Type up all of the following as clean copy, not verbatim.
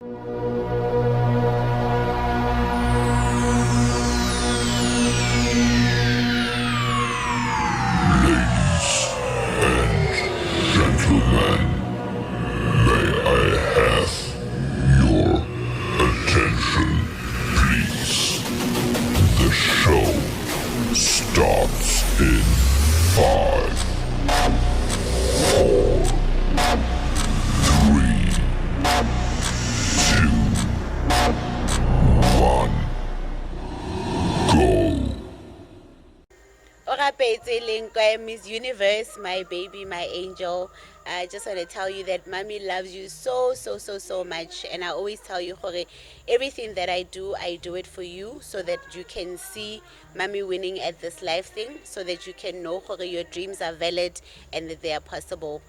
Gentlemen, may I have your attention, please? The show starts in 5, 4, 3, 2, 1, go. Orapetse Lenkwe, Miss Universe, my baby, my angel. I just want to tell you that mommy loves you so much, and I always tell you, Hore, everything that I do it for you, so that you can see mommy winning at this life thing, so that you can know, Hore, your dreams are valid and that they are possible.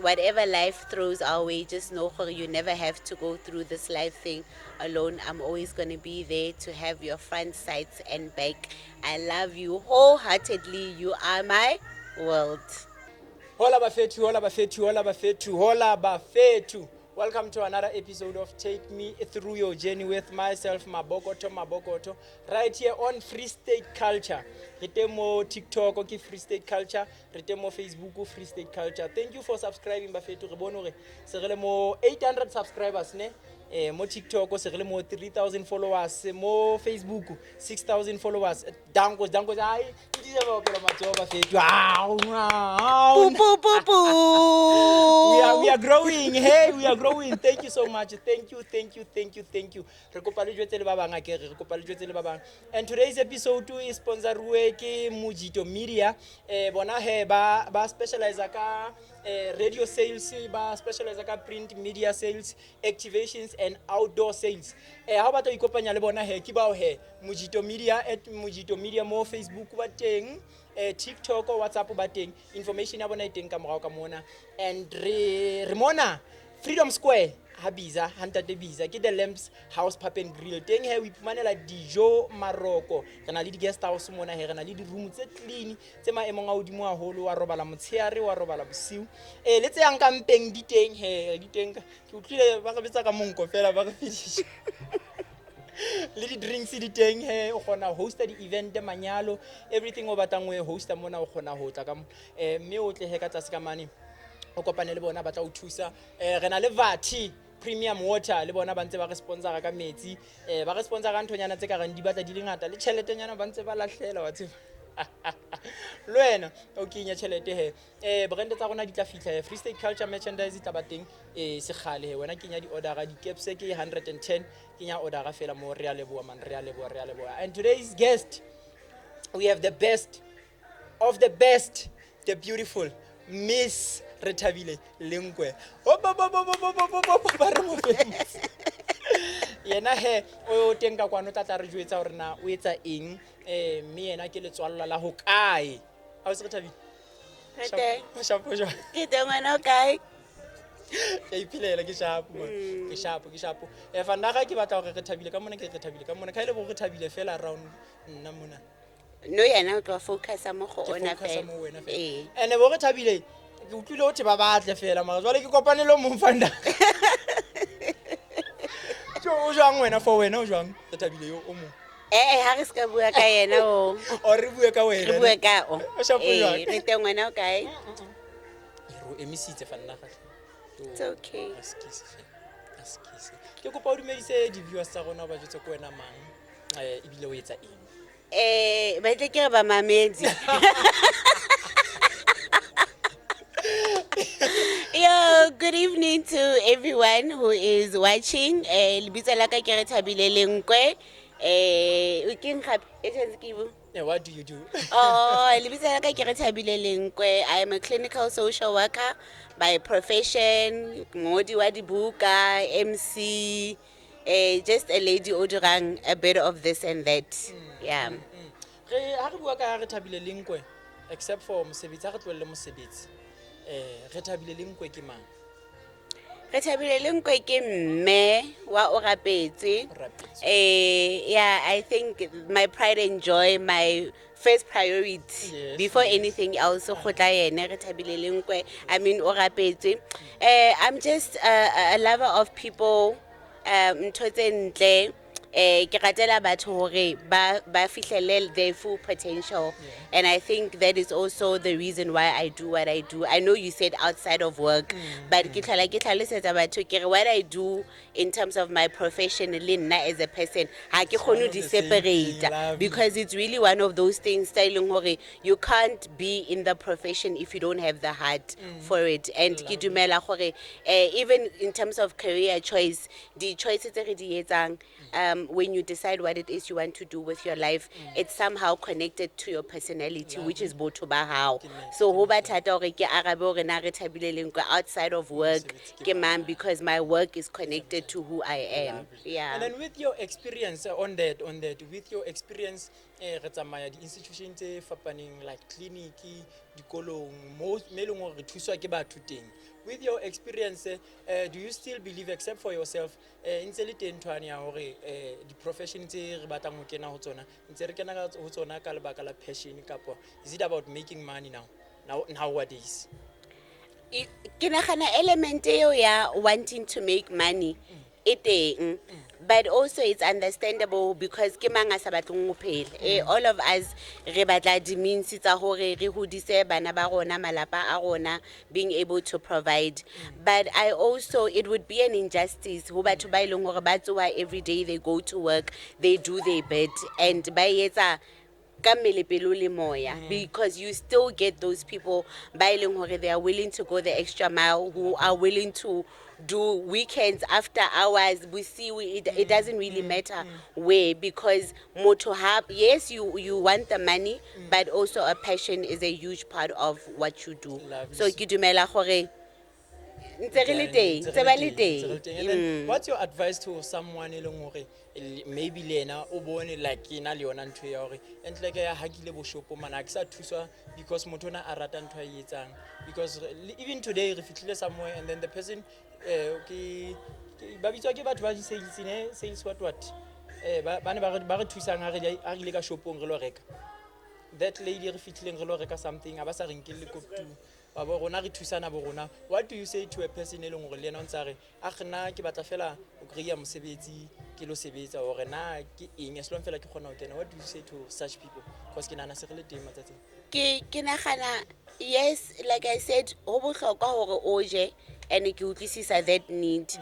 Whatever life throws our way, just know, Hore, you never have to go through this life thing alone. I'm always going to be there to have your front, sides, and back. I love you wholeheartedly. You are my world. Hola bafethu, hola bafethu, hola bafethu, hola bafethu. Welcome to another episode of Take Me Through Your Journey with myself, Mabokoto, right here on Free State Culture. Retemo TikTok, okay, Free State Culture. Retemo Facebook, Free State Culture. Thank you for subscribing, bafethu. Re bone hore se re le mo 800 subscribers, ne? Mo TikTok se re le mo 3,000 followers, mo Facebook 6,000 followers. Danko, ai, ndi je ba pela matso bafethu. We are growing. Hey, we are growing. Thank you so much. Thank you. Re kopa le jwetse le ba bang akere, re kopa le jwetse le ba bang. And today's episode is sponsored ke Mojito Media. Bona he ba specialize ka radio sales, ba specialize ka print media sales, activations and outdoor sales. Ha ba to ikopanya le bona he ke ba he Mojito Media at Mojito Media mo Facebook ba teng. TikTok or WhatsApp ba teng, information ya bona e teng ka morao ka mona. And re mona Freedom Square Habiza, Hantate Biza, ke the Lamps House Pub and Grill. Teng he we phumanela dijo Maroko. Re na le di guest house mona he, re na le di room tse clean, tse maemong a hodimo haholo, wa robala motsheare, wa robala bosiu. Le tse yang ka mpeng di teng he, di teng. Ke utlile ba re betsa ka monko fela ba re finish. Le di drinks di teng he, o gona hosta di event manyalo, everything o batlang o hosta mona o gona ho tla ka mme o tle he ka tsa se ka mane o kopane le bona ba tla o thusa. Re na le Vati Premium Water le bona ba ntse ba re sponsora ka metsi, ba re sponsora nthonyana tse ka reng di batla di le ngata le tšheletenyana ba ntse ba lahlela wa tseba. Lwena o kinya tšhelete he, brand tsa rona di tla fitla he, Free State Culture merchandise tla ba teng se khale he, wena kinya di order di caps ke 110, kinya order fela mo re a leboa man, re a leboa. And today's guest, we have the best of the best, the beautiful Miss RETHABILE LENKOE. Yena he o teng ka kwano tla re jwetsa hore na o etsa eng, mme yena ke letswalla la ho kae. Ha o se RETHABILE shapo jwa Ke ngwana kae? ke iphilela ke shapo fanda ga ke batla hore RETHABILE ka mona, ke RETHABILE ka mona, ka ile bo RETHABILE fela around nna mona. No yana o tlo focus mo go ona fela. Ene bo RETHABILE ke utlwile o teba batle fela mara jwale ke kopane le mo mfanda. O jwang wena for wena o jwang RETHABILE yo o mo? Ha re ska bua ka yena o. O re bua ka wena. Re bua ka o. Re teng ngwana o kae? Ro emisitse fanna ga. It's okay. Askise. Ke kopa o dumedise di viewers tsa rona ba jetse ko wena mang. Ebile o etsa eng? Ba tle ke ba mamedi. Yo, good evening to everyone who is watching. Lebitso la ka ke RETHABILE LENKOE. What do you do? Lebitso la ka ke RETHABILE LENKOE. I am a clinical social worker by profession, ngodi wa dibuka, MC, just a lady o dirang a bit of this and that. Yeah. Ha re bua ka RETHABILE LENKOE, except for mosebetsi, ha re tlwelle mosebetsi. RETHABILE LENKOE ke mang? RETHABILE LENKOE ke mme wa Orapetse. Yeah, I think my pride and joy, my first priority, yes, before anything else. RETHABILE LENKOE, I mean Orapetse. I'm just a lover of people ntho tse ntle ke ratela batho hore ba fihlelle their full potential, and I think that is also the reason why I do what I do. I know you said outside of work, but ke tlhalosetsa batho ke re what I do in terms of my profession le nna as a person ha ke one kgone of di the same thing, separate, lovely. because it's really one of those things tse leng hore you can't be in the profession if you don't have the heart for it. And ke dumela gore even in terms of career choice, the choices tse re di etsang, when you decide what it is you want to do with your life, it's somehow connected to your personality, which is botho ba hao. So ho ba thata hore ke arabe hore na Rethabile Lenkwe outside of work ke mang, because my work is connected to who I am. Yeah. And then with your experience on that, with your experience, re tsamaya di-institution tse fapaneng like clinic, dikolong, mo e leng hore re thuswa ke batho teng. With your experience, do you still believe, except for yourself, ntse le teng nthwane ya hore di-profession tse re batlang ho kena ho tsona ntse re kena ho tsona ka lebaka la passion, kapo is it about making money nowadays? Ke nagana element eo ya wanting to make money e teng, but also it's understandable because ke mang a sa batleng ho phela. All of us re batla di means tsa hore re hodise bana ba rona, malapa a rona, being able to provide. But I also, it would be an injustice ho batho ba ileng hore ba tsoa every day, they go to work, they do their bit, and ba etsa ka mmele pelo le moya, because you still get those people ba e leng hore they are willing to go the extra mile, who are willing to do weekends, after hours, it doesn't really matter where, because motho yes, you want the money, but also a passion is a huge part of what you do. Lovely. So ke dumela gore ntse re le teng, ntse ba le teng. And then what's your advice to someone e leng hore maybe le ena o bone like ena le yona ntho ya hore entle ke ya hakile boshopo mana a ke sa thuswa because motho na a rata ntho a e etsang, because even today re fitlhile somewhere and then the person ba bitswa ke batho ba di sales what ba ne ba re thusang ha re ile ka shopong re lo reka, that lady re fitlhileng re lo reka something a ba sa re nkelle kopi ba bo rona re thusana bo rona. What do you say to a person e leng hore le ena o ntse re a gna ke batla fela o kreya mosebetsi ke lo sebetsa hore na ke eng as long fela ke kgona ho kena? What do you say to such people, because ke nana se re le teng matsatsing? Ke nagana, yes, like I said, ho bohlokwa hore o je and ke utlwisisa that need,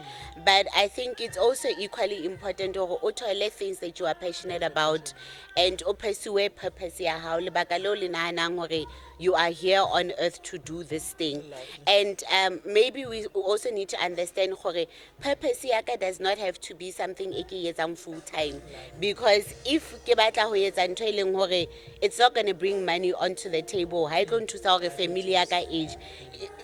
but I think it's also equally important hore o thole things that you are passionate about and o pursue purpose ya hao, lebaka leo le nahanang hore you are here on earth to do this thing. And maybe we also need to understand hore purpose ya ka does not have to be something e ke etsang full time, because if ke batla ho etsa ntho e leng hore it's not going to bring money onto the table, ha e tlo nthusa hore family ya ka age,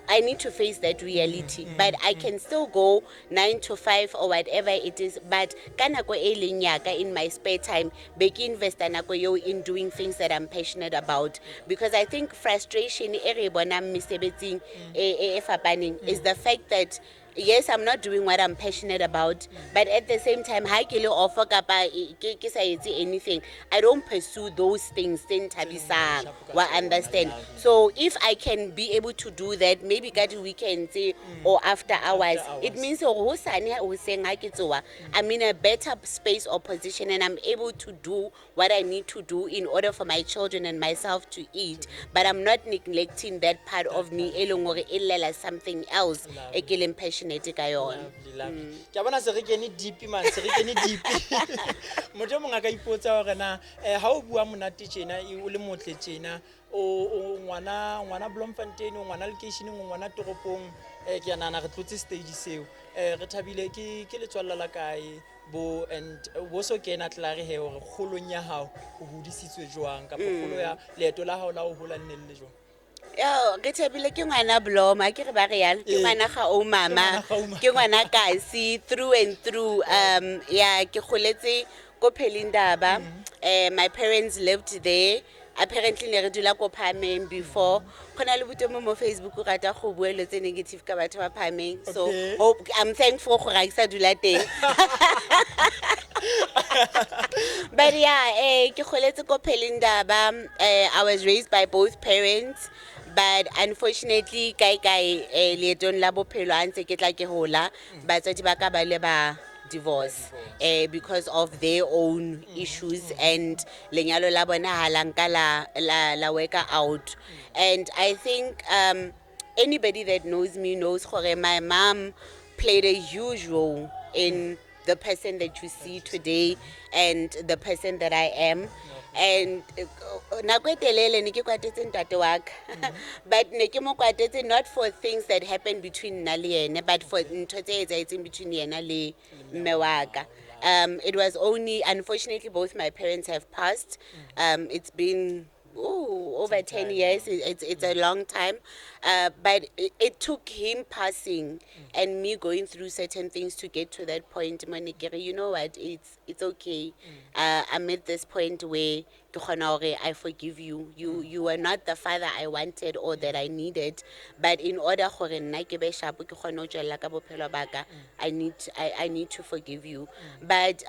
I need to face that reality. But I can still go 9 to 5 or whatever it is, but ka nako e leng ya ka in my spare time be ke investa nako eo in doing things that I'm passionate about, because I think frustration e re bonang mesebetsing e fapaneng is the fact that yes, I'm not doing what I'm passionate about, but at the same time, ha ke le offer kapa ke sa etse anything, I don't pursue those things tse nthabisang, wa understand? So if I can be able to do that, maybe ka di weekends or after hours, it means hosane hoseng ha ke tsoa, I'm in a better space or position and I'm able to do what I need to do in order for my children and myself to eat, but I'm not neglecting that part of me e leng hore e lela something else e ke leng passionate ka yona. Ke bona se re kene deep man, se re kene deep. Motho mong a ka ipotsa hore na ha o bua monate tjena o le motle tjena o ngwana Bloemfontein, o ngwana location, o ngwana toropong, ke ya nana re tlotse stage seo. Rethabile ke letswalla la kae bo, and bo so kena tlare he hore kgolong ya hao o hodisitswe jwang ka kgolo ya leeto la hao la o hola nne le jwang? Rethabile ke ngwana Bloma, ke re ba re yana ke ngwana ga o mama, ke ngwana kasi through and through. Yeah, ke kholetse ko Pelindaba. My parents lived there. Apparently ne re dula ko Phameng before. Khona le botemo mo Facebook o rata go bua le tse negative ka batho ba Phameng, so I'm thankful gore ga isa dula teng. But yeah, ke kholetse ko Pelindaba. I was raised by both parents, but unfortunately kai leetong la bophelo a ntse ke tla ke hola batswadi ba ka ba le ba divorce because of their own issues and lenyalo la bona halang ka la work out. And I think anybody that knows me knows gore my mom played a huge role in the person that you see today and the person that I am. And nako e telele ne ke kwatetse ntate wa ka but ne ke mo kwatetse not for things that happened between nna le yena but for ntho tse etsahetseng between yena le mme wa ka. It was only, unfortunately, both my parents have passed. It's been over 10 years. It's a long time. But it took him passing and me going through certain things to get to that point. Monikere, you know what? It's okay. I'm at this point where I forgive you. You were not the father I wanted or that I needed. But in order for I need to forgive you. But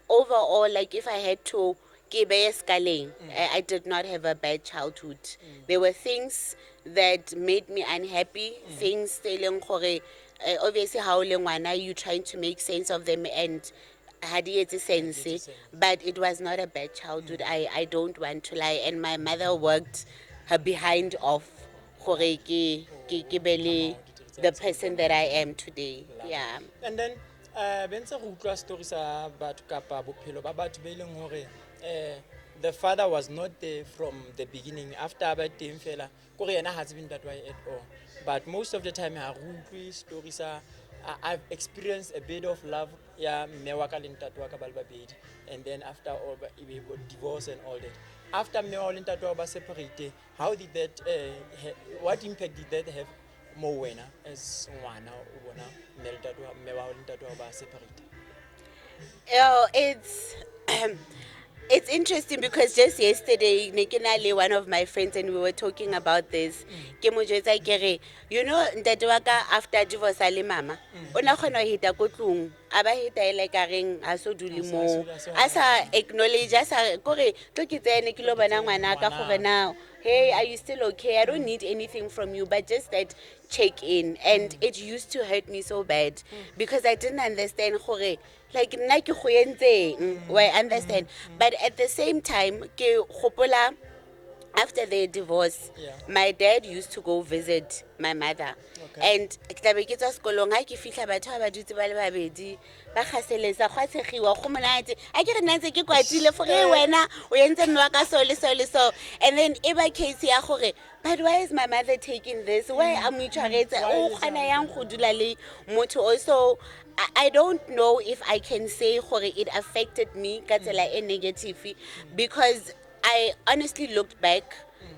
overall, like if I had to I did not have a bad childhood. There were things that made me unhappy, things obviously how you trying to make sense of them and had sense, but it was not a bad childhood. I don't want to lie, and my mother worked her behind off the person that I am today. Yeah. And then benza go utlwa stories sa batho kapa bophelo ba batho be leng hore the father was not there from the beginning. After ba teng fela ko re yena ha tsebeng that way at all. But most of the time ha re utlwe stories I've experienced a bit of love ya mme wa ka le ntate wa ka ba le babedi, and then after all divorce and all that. After mme wa le ntate wa ba separate, how did that what impact did that have mo wena as ngwana o bona mme wa le ntate wa ba separate? Oh, it's interesting because just yesterday, Nikinale, one of my friends, and we were talking about this. You know, after divorce, Ali mama, ona khona hita ko tlung, aba hita like a ring, aso duli mo, asa acknowledge, asa kore, to kitse kilo bana ngwana ka gore now. Hey, are you still okay? I don't need anything from you, but just that check in. And it used to hurt me so bad because I didn't understand gore. Like I understand. But at the same time, after their divorce, my dad used to go visit my mother. And tlabe ke tswa sekolong ha ke fihla batho ba dutse ba le babedi ba khaseletsa gwa tshegiwa go monate a ke re nantse ke kwatile for wena o yentse mme wa ka so le so, and then eba case ya gore but why is my mother taking this, why am I tshwaretse o khana yang go dula le motho also. I don't know if I can say gore it affected me ka tsela e negative because I honestly looked back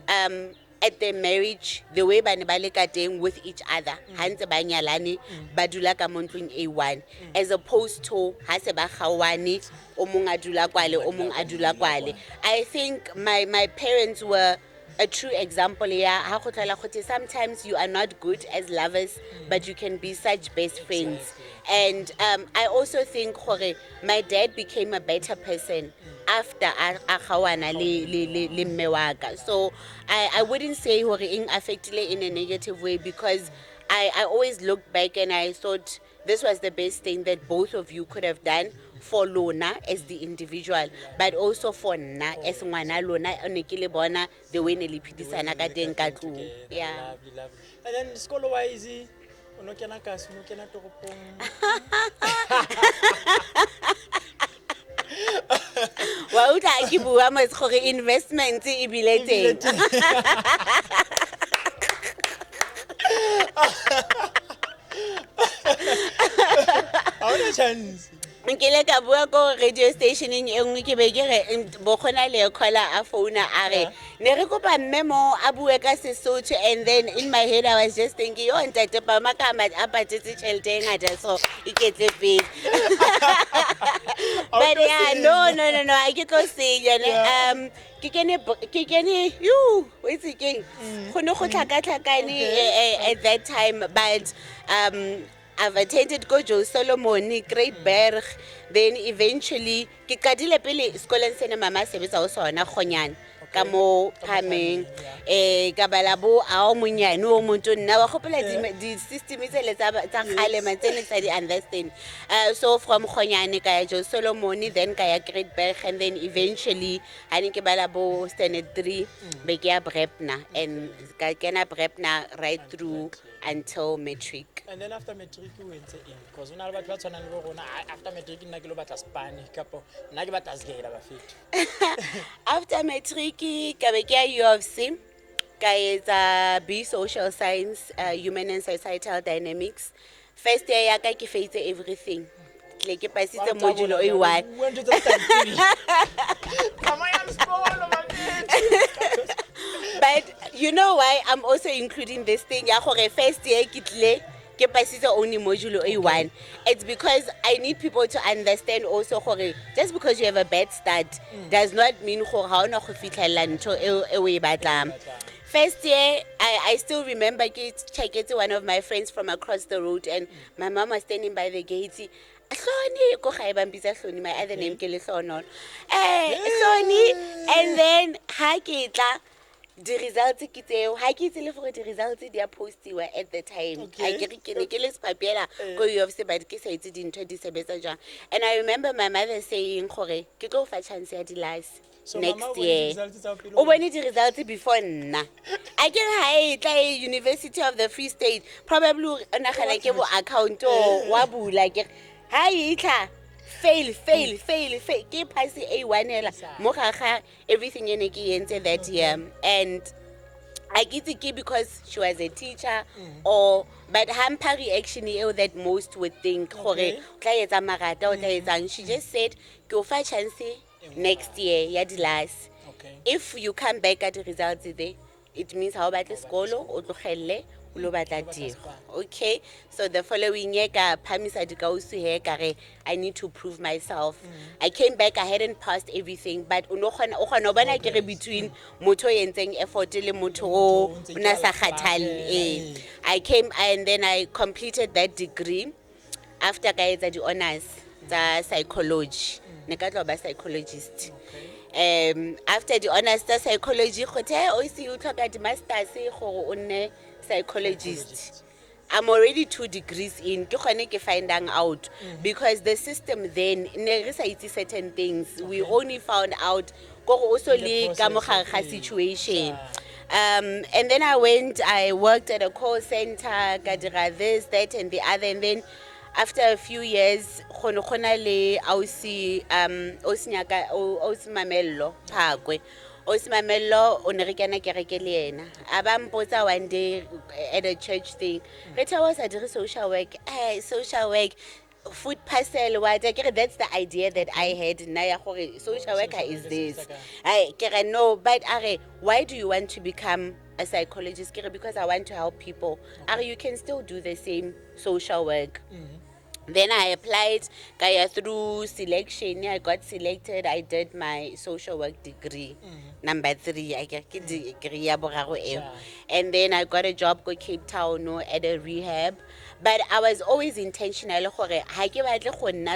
at their marriage, the way ba ne ba le ka teng with each other, hantse ba nyalane ba dula ka montlong A1, as opposed to ha se ba khawane o mong a dula kwale o mong a dula kwale. I think my parents were a true example. Yeah, sometimes you are not good as lovers, but you can be such best friends. And I also think my dad became a better person after akhawana le mme wa ka. So I wouldn't say it affected in a negative way because I always looked back and I thought this was the best thing that both of you could have done for Lona as the individual, but also for na as ngwana Lona onekile bona the way ne le phidisana ka teng ka tlung. Yeah. Lovely. And then school wise ono kena kasi ono kena toropong. Wa utlwa ke bua mo gore investment e bile teng. How the chance? Nkile ka bua ko radio station e nngwe ke be ke re bo khona le caller a phone a re ne re kopa mmemo a bue ka Sesotho, and then in my head I was just thinking yo ntate ba makama a patetse tšhelete ngata so iketle pele. But yeah, no I get to see ke kene you what's it again khone go tlhakane at that time, but I've attended Gojo Solomon, Great Berg, then eventually ke qadile pele sekolong sena mama sebetsa o sona Khonyane. ka mo phameng ka bala bo a o monyane o motho nna wa gopola di system tsele tsa kgale matsene tsa di understand so from khonyane ka ya Jo Solomon then ka ya Greatberg and then eventually hani ke bala bo standard 3 be ke ya Brepna and ka kena Brepna right through until matric. And then after matric you went in because una le batho ba tshwanang le rona after matric nna ke lo batla Spanish kapo nna ke batla zgela ba fethu. After matric ka be ke ya U of C ka etsa B social science human and societal dynamics. First year ya ka ke face everything le ke pasitse modulo A1. But you know why I'm also including this thing ya gore first year ke tle ke pasitse only module A1. It's because I need people to understand also gore just because you have a bad start does not mean gore ha ona go fitlhela ntho e o e batlang. First year, I still remember checked one of my friends from across the road and my mom was standing by the gate. My other name ke Lesono. And then ha ke tla the results ke tseo ha ke tsile for the results dia postiwa at the time. I ke ne ke le papiela go you of but ke sa itse dintho di sebetsa jang. And I remember my mother saying gore ke tlo fa chance ya di last. So next year. When the results before nna. I can high University of the Free State. Probably nagana ke bo account o wa bula ke ha itla fail. Ke pass A1 ela mo ga everything ene ke entse that year and I get it because she was a teacher or but hamper reaction that most would think gore tla etsa marata o tla etsang. She just said go fa chance next year ya di last. If you come back at the results there it means how about the skolo o tlogelle o lo batla tiro. Okay, so the following year ka phamisa dikausu he kare I need to prove myself. I came back, I hadn't passed everything but o gona bona ke re between motho yentseng effort le motho o na sa khathale. I came and then I completed that degree after ka etsa di honors tsa psychology. Ne ka tlo ba psychologist. After the honors tsa psychology khothe o se o tlhoka di masters gore o nne psychologist. I'm already 2 degrees in ke gone ke finding out because the system then ne re sa itse certain things we only found out gore o so le ka mogare ga situation. And then I worked at a call center, ka dira this, that and the other, and then after a few years khona le ausi osinyaka osimamello phakwe osimamello o ne re kana kereke le ena aba mpotsa one day at a church thing re thawa sa dire social work food parcel what that's the idea that I had na ya gore social worker is this I no but why do you want to become a psychologist because I want to help people. You can still do the same social work. Then I applied through selection. I got selected. I did my social work degree. Number 3, I get degree. And then I got a job in Cape Town at a rehab. But I was always intentional.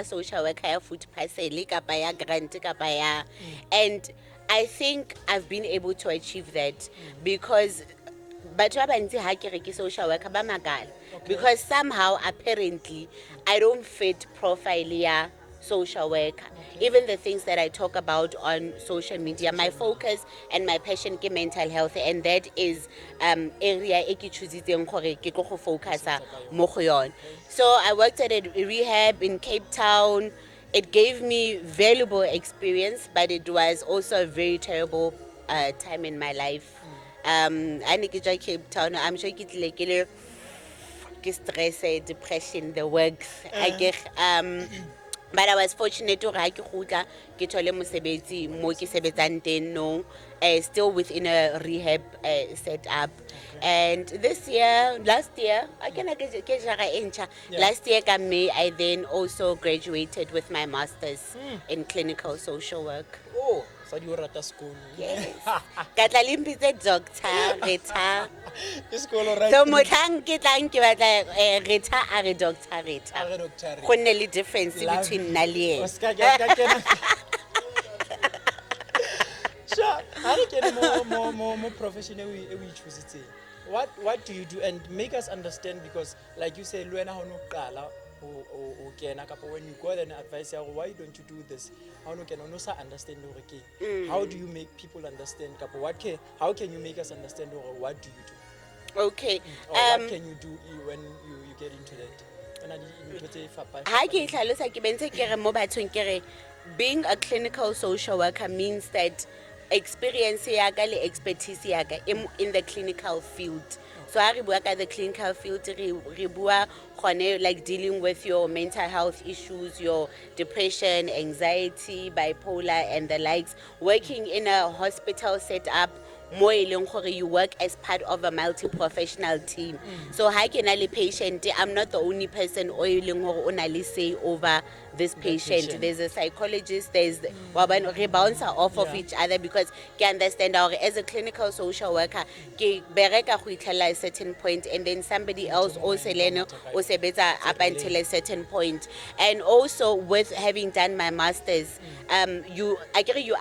Social work, food parcel, grant, and I think I've been able to achieve that because social worker ba magala because somehow apparently I don't fit profile social worker. Even the things that I talk about on social media, my focus and my passion is mental health, and that is area e ke choositseng gore ke tlo go focusa mo go yone. So I worked at a rehab in Cape Town. It gave me valuable experience, but it was also a very terrible time in my life. I need to Cape Town. I'm sure ke stress, depression, the works. I get but I was fortunate to get still within a rehab setup. And last year, last year May, I then also graduated with my master's in clinical social work. Oh, so you were at school. Yes. Katlalimpi doctor, Rita. School already. So motang kitang ke batla Rita are doctor Rita. Go nne le difference between nna le ena. Sure. Ha re kene mo profession e we choose it. What do you do, and make us understand, because like you say le wena ha no qala o kena kapo when you got an advice ya why don't you do this, how no kena no sa understand hore ke how do you make people understand kapo how can you make us understand hore what do you do, Okay. or what can you do when you get into that? Ha ke tlhalosa ke bentse ke re mo bathong ke re being a clinical social worker means that experience ya ka le expertise ya ka in the clinical field. So ha re bua ka the clinical field re bua gone like dealing with your mental health issues, your depression, anxiety, bipolar and the likes, working in a hospital setup mo e leng gore you work as part of a multi-professional team. So ha ke na le patient, I'm not the only person o e leng gore o na le say over this patient. There's a psychologist, there's re bounce off of each other, because ke understand our as a clinical social worker ke bereka go itlhela a certain point, and then somebody else also leno o sebetsa up until a certain point. And also with having done my masters, you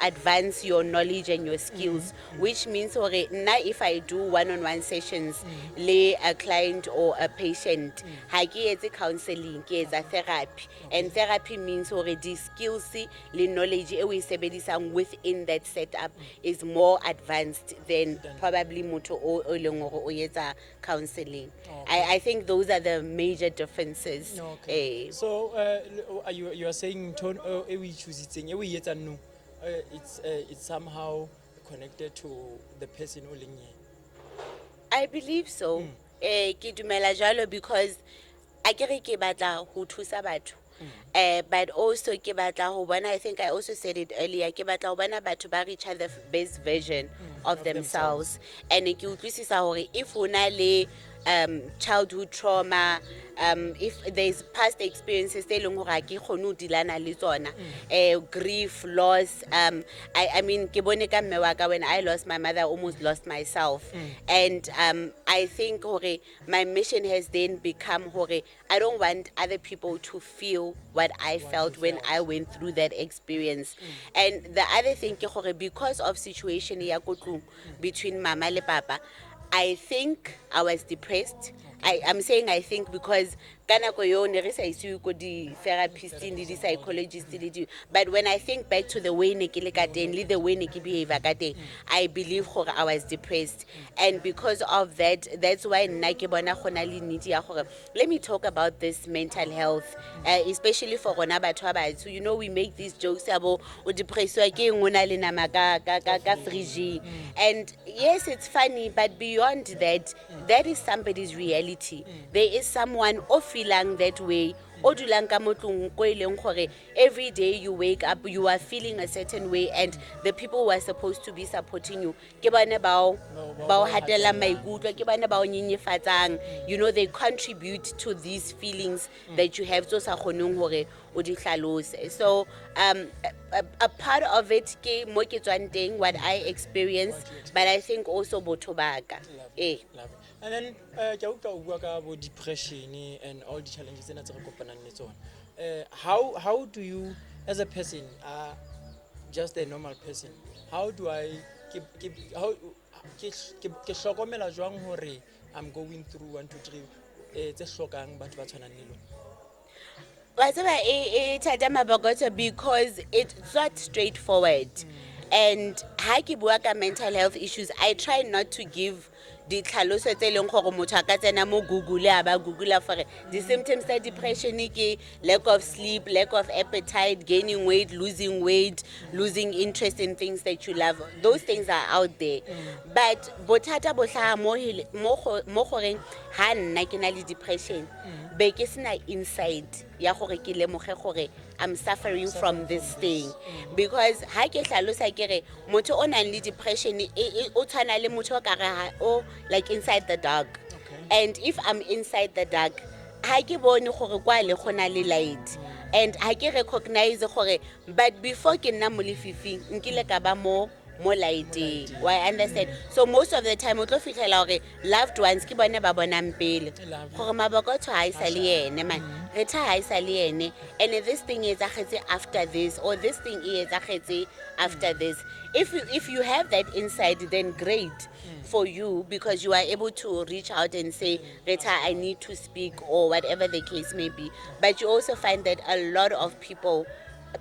advance your knowledge and your skills, which means if I do one-on-one sessions le a client or a patient, ha ke etse counseling, ke etsa therapy. And therapy means the skills le knowledge e we sebedisang within that setup is more advanced than probably motho o leng hore o etsa counseling. I think those are the major differences. Okay. So you are saying tone we choose it, it's somehow connected to the person o leng yena. I believe so. Ke dumela jalo because akere ke batla ho thusa batho. But also ke batla ho bona, I think I also said it earlier, ke batla ho bona batho ba reach the best version of themselves. And ke utlwisisa hore if hona le childhood trauma, if there's past experiences tse leng hore ha ke kgone ho dilana le tsona, grief, loss, I mean ke bone ka mme wa ka when I lost my mother, I almost lost myself. And I think hore my mission has then become hore I don't want other people to feel what I felt when I went through that experience. And the other thing ke hore because of situation ya ko tlung between mama le papa, I think I was depressed. I'm saying I think because kana ko yo ne re sa isiwe ko di therapists le di psychologists le di, but when I think back to the way ne ke le ka teng le the way ne ke behave ka teng, I believe gore I was depressed. And because of that, that's why nna ke bona gona le need ya gore let me talk about this mental health, especially for rona batho ba batsho. You know, we make these jokes about o depresswa ke eng o na le nama ka fridge, and yes, it's funny, but beyond that, that is somebody's reality. There is someone feeling that way, o dulang ka motlong ko ileng gore every day you wake up you are feeling a certain way, and the people who are supposed to be supporting you ke bana bao hatela maikutlo, ke bana bao nyenyefatsang. You know, they contribute to these feelings that you have so sa kgoneng hore o di hlalose. So a part of it ke mo ke tswang teng, what I experienced, but I think also botho ba ka. Love it. And then about depression and all the challenges that re kopanang le tsona. How do you, as a person, just a normal person, how do I ke hlokomela jwang hore I'm going through 1 2 3 tse hlokang batho ba tshwanang le lona? Wa tseba e thata mabokoto because it's not straightforward. And ha ke bua ka mental health issues, I try not to give di tlhaloso tse leng gore motho a ka tsena mo Google a ba Google for the symptoms of depression ke lack of sleep, lack of appetite, gaining weight, losing interest in things that you love. Those things are out there. But bothata bo tlhaga mo goreng ha nna ke na le depression, be ke sena inside ya gore ke lemoge gore I'm suffering from this thing. Because ha ke hlalosa ke re motho o nang le depression o tshwana le motho ka re o like inside the dark. And if I'm inside the dark, ha ke bone gore kwa le gona le light, and ha ke recognize gore but before ke nna mo lefifing nkile ka ba mo mo lighting. Why understand? So most of the time o tlo fitlhela gore loved ones ke bone ba bonang pele gore mabokotho ha isa le ene man retha ha isa le ene and this thing is agetse after this or this thing is agetse after this. If you have that insight, then great for you, because you are able to reach out and say Rita, I need to speak, or whatever the case may be. But you also find that a lot of people,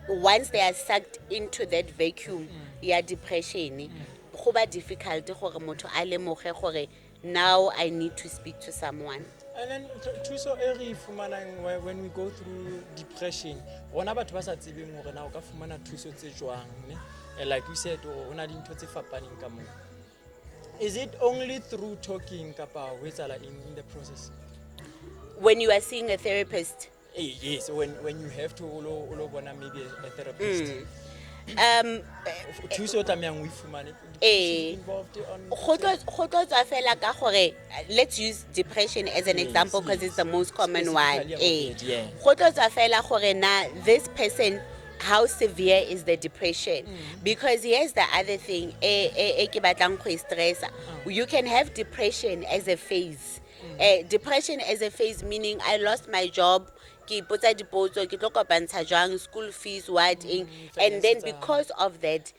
once they are sucked into that vacuum, depression, go ba difficult gore motho a lemoge gore now I need to speak to someone. And then thuso e re fumanang when we go through depression, rona batho ba sa tsebeng gore na o ka fumana thuso tse jwang, ne? Like you said, ona dintho tse fapaneng ka moo. Is it only through talking kapa ho etsala in the process? When you are seeing a therapist? Yes, when you have to ulo bona maybe a therapist. Thuso tlamehang o ifumane involved on. Let's use depression as an example because it's the most common one. This person, how severe is the depression? Because here's the other thing. You can have depression as a phase. Depression as a phase meaning I lost my job, school fees, and then because of that,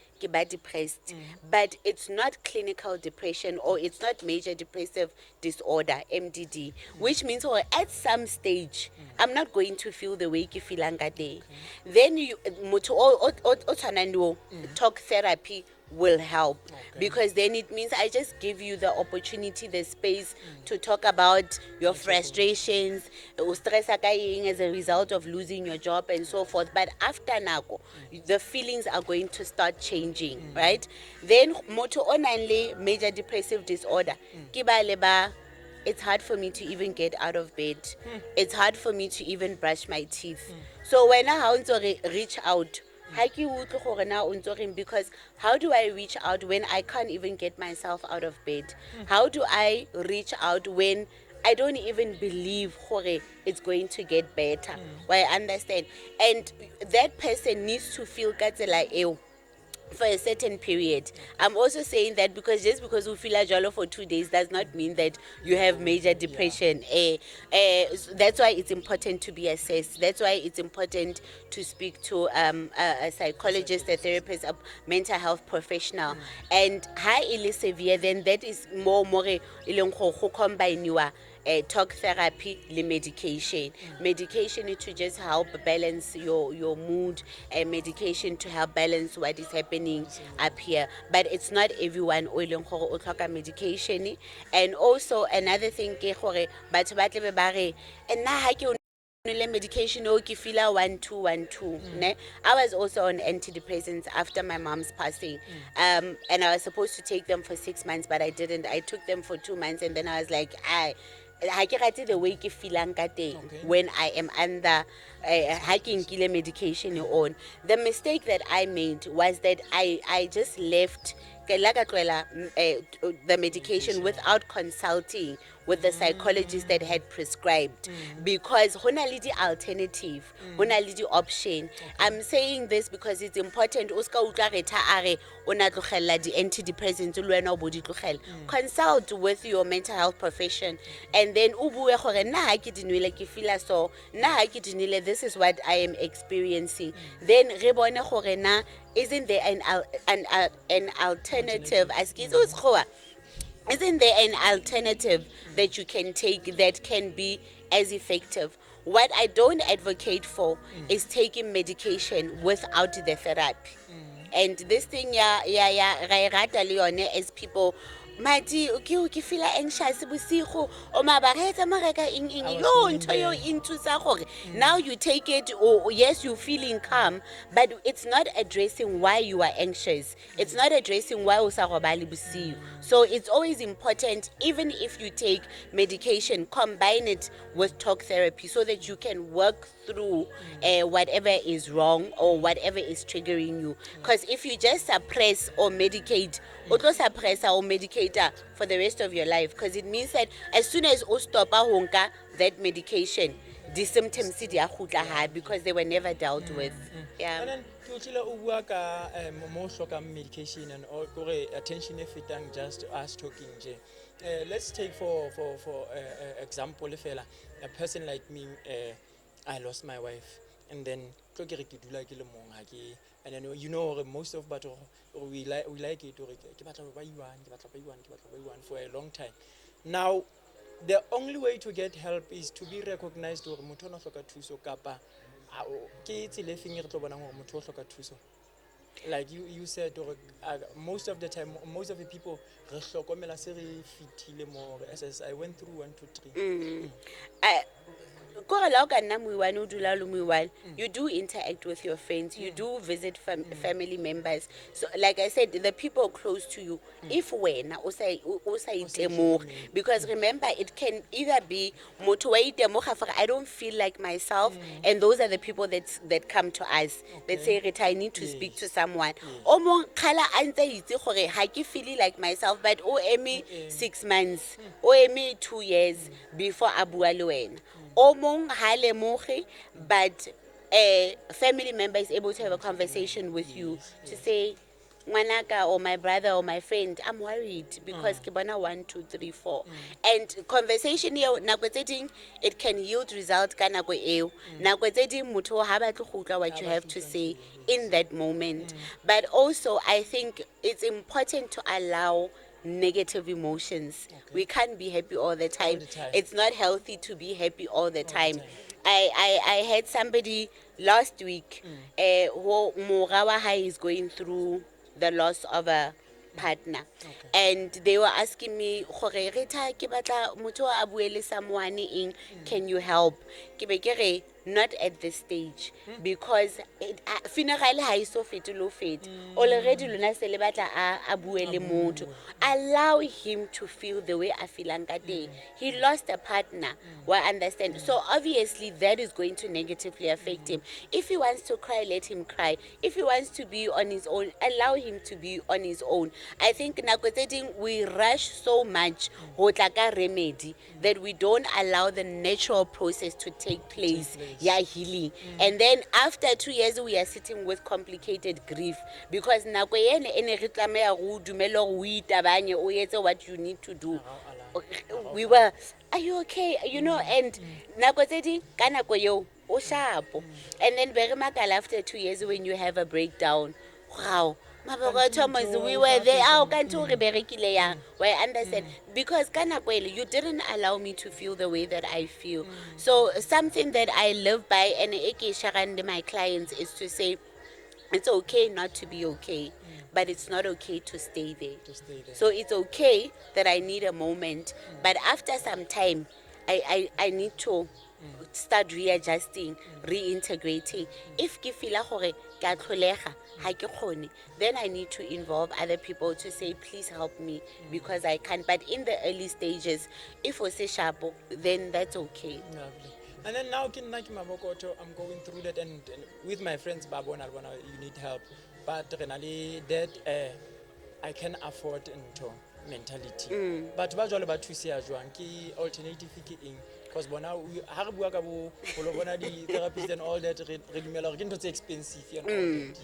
depressed. But it's not clinical depression or it's not major depressive disorder, MDD, which means at some stage, I'm not going to feel the way you feel day. Then you talk therapy will help, because then it means I just give you the opportunity, the space to talk about your frustrations, stress as a result of losing your job and so forth. But after nako, the feelings are going to start changing, right? Then moto only major depressive disorder, it's hard for me to even get out of bed. It's hard for me to even brush my teeth. So when I reach out, because how do I reach out when I can't even get myself out of bed? How do I reach out when I don't even believe it's going to get better? Well, I understand. And that person needs to feel for a certain period. I'm also saying that because just because you feel a jollo for 2 days does not mean that you have major depression. That's why it's important to be assessed. That's why it's important to speak to a psychologist, a therapist, a mental health professional. And high is severe, then that is more combine talk therapy, medication. Medication to just help balance your mood, and medication to help balance what is happening up here. But it's not everyone o medication. And also another thing medication feel 1-2-1-2. I was also on antidepressants after my mom's passing, and I was supposed to take them for 6 months, but I didn't. I took them for 2 months, and then I was like, the way I feel when I am under medication on. The mistake that I made was that I just left the medication without consulting with the psychologist that had prescribed, because honality alternative, honality option. I'm saying this because it's important. Consult with your mental health profession, and then this is what I am experiencing. Then isn't there an alternative? Isn't there an alternative that you can take that can be as effective? What I don't advocate for is taking medication without the therapy. And this thing, as people, Mati, okay, feel anxious. Now you take it, or yes, you're feeling calm, but it's not addressing why you are anxious. It's not addressing why you. So it's always important, even if you take medication, combine it with talk therapy so that you can work through whatever is wrong or whatever is triggering you. Because if you just suppress or medicate, suppress or medicate for the rest of your life, because it means that as soon as you stop that medication, the symptoms di a khutla hape because they were never dealt with. Yeah. And then ke utlwile o bua ka mo hlokang medication and or kore attention e fetang just us talking je. Let's take for example fela a person like me, I lost my wife and then tlo ke re ke dula ke le mong ha ke, and then you know most of batho we like it ke batla ba iwan for a long time. Now the only way to get help is to be recognized hore motho o hloka thuso kapa ke tsela e feng e re tlo bonang hore motho o hloka thuso. Like you said, most of the time, most of the people, as I went through 1, 2, 3. You do interact with your friends, you do visit family members. So like I said, the people close to you, if when because remember it can either be I don't feel like myself, and those are the people that come to us that say, Rita, I need to speak to someone. I feel like myself, but me 6 months, me 2 years before Abua Luen. But a family member is able to have a conversation with you to say, Manaka or my brother or my friend, I'm worried because Kibana 1, 2, 3, 4. And conversation here, it can yield results. What you have to say in that moment. But also, I think it's important to allow negative emotions. We can't be happy all the time. It's not healthy to be happy all the time. I had somebody last week who Morawaha is going through the loss of a partner. And they were asking me, can you help? Not at this stage, because funeral ha iso fetolo fet already lona se le batla a bue le motho. Allow him to feel the way I feel ka teng. He lost a partner, well, understand. So obviously that is going to negatively affect him. If he wants to cry, let him cry. If he wants to be on his own, allow him to be on his own. I think we rush so much remedy that we don't allow the natural process to take place. Yeah, healing. And then after 2 years, we are sitting with complicated grief because what you need to do. We were, are you okay? You know, and and then after 2 years when you have a breakdown, wow. We were there. Understand? Because you didn't allow me to feel the way that I feel. So something that I live by and my clients is to say, it's okay not to be okay, but it's not okay to stay there. So it's okay that I need a moment, but after some time, I need to start readjusting, reintegrating. If ke feel hore ke a tlholega ha ke kgone, then I need to involve other people to say, please help me because I can't. But in the early stages, if we say sharp, then that's okay. Lovely. And then now I'm going through that and with my friends, Babona, you need help. But renally that I can afford into mentality. But ba jwale ba thusia jwang ke alternative ke eng? Because bona ha re bua ka bo bona di therapists and all that re dumela re ke ntho tse expensive and all that.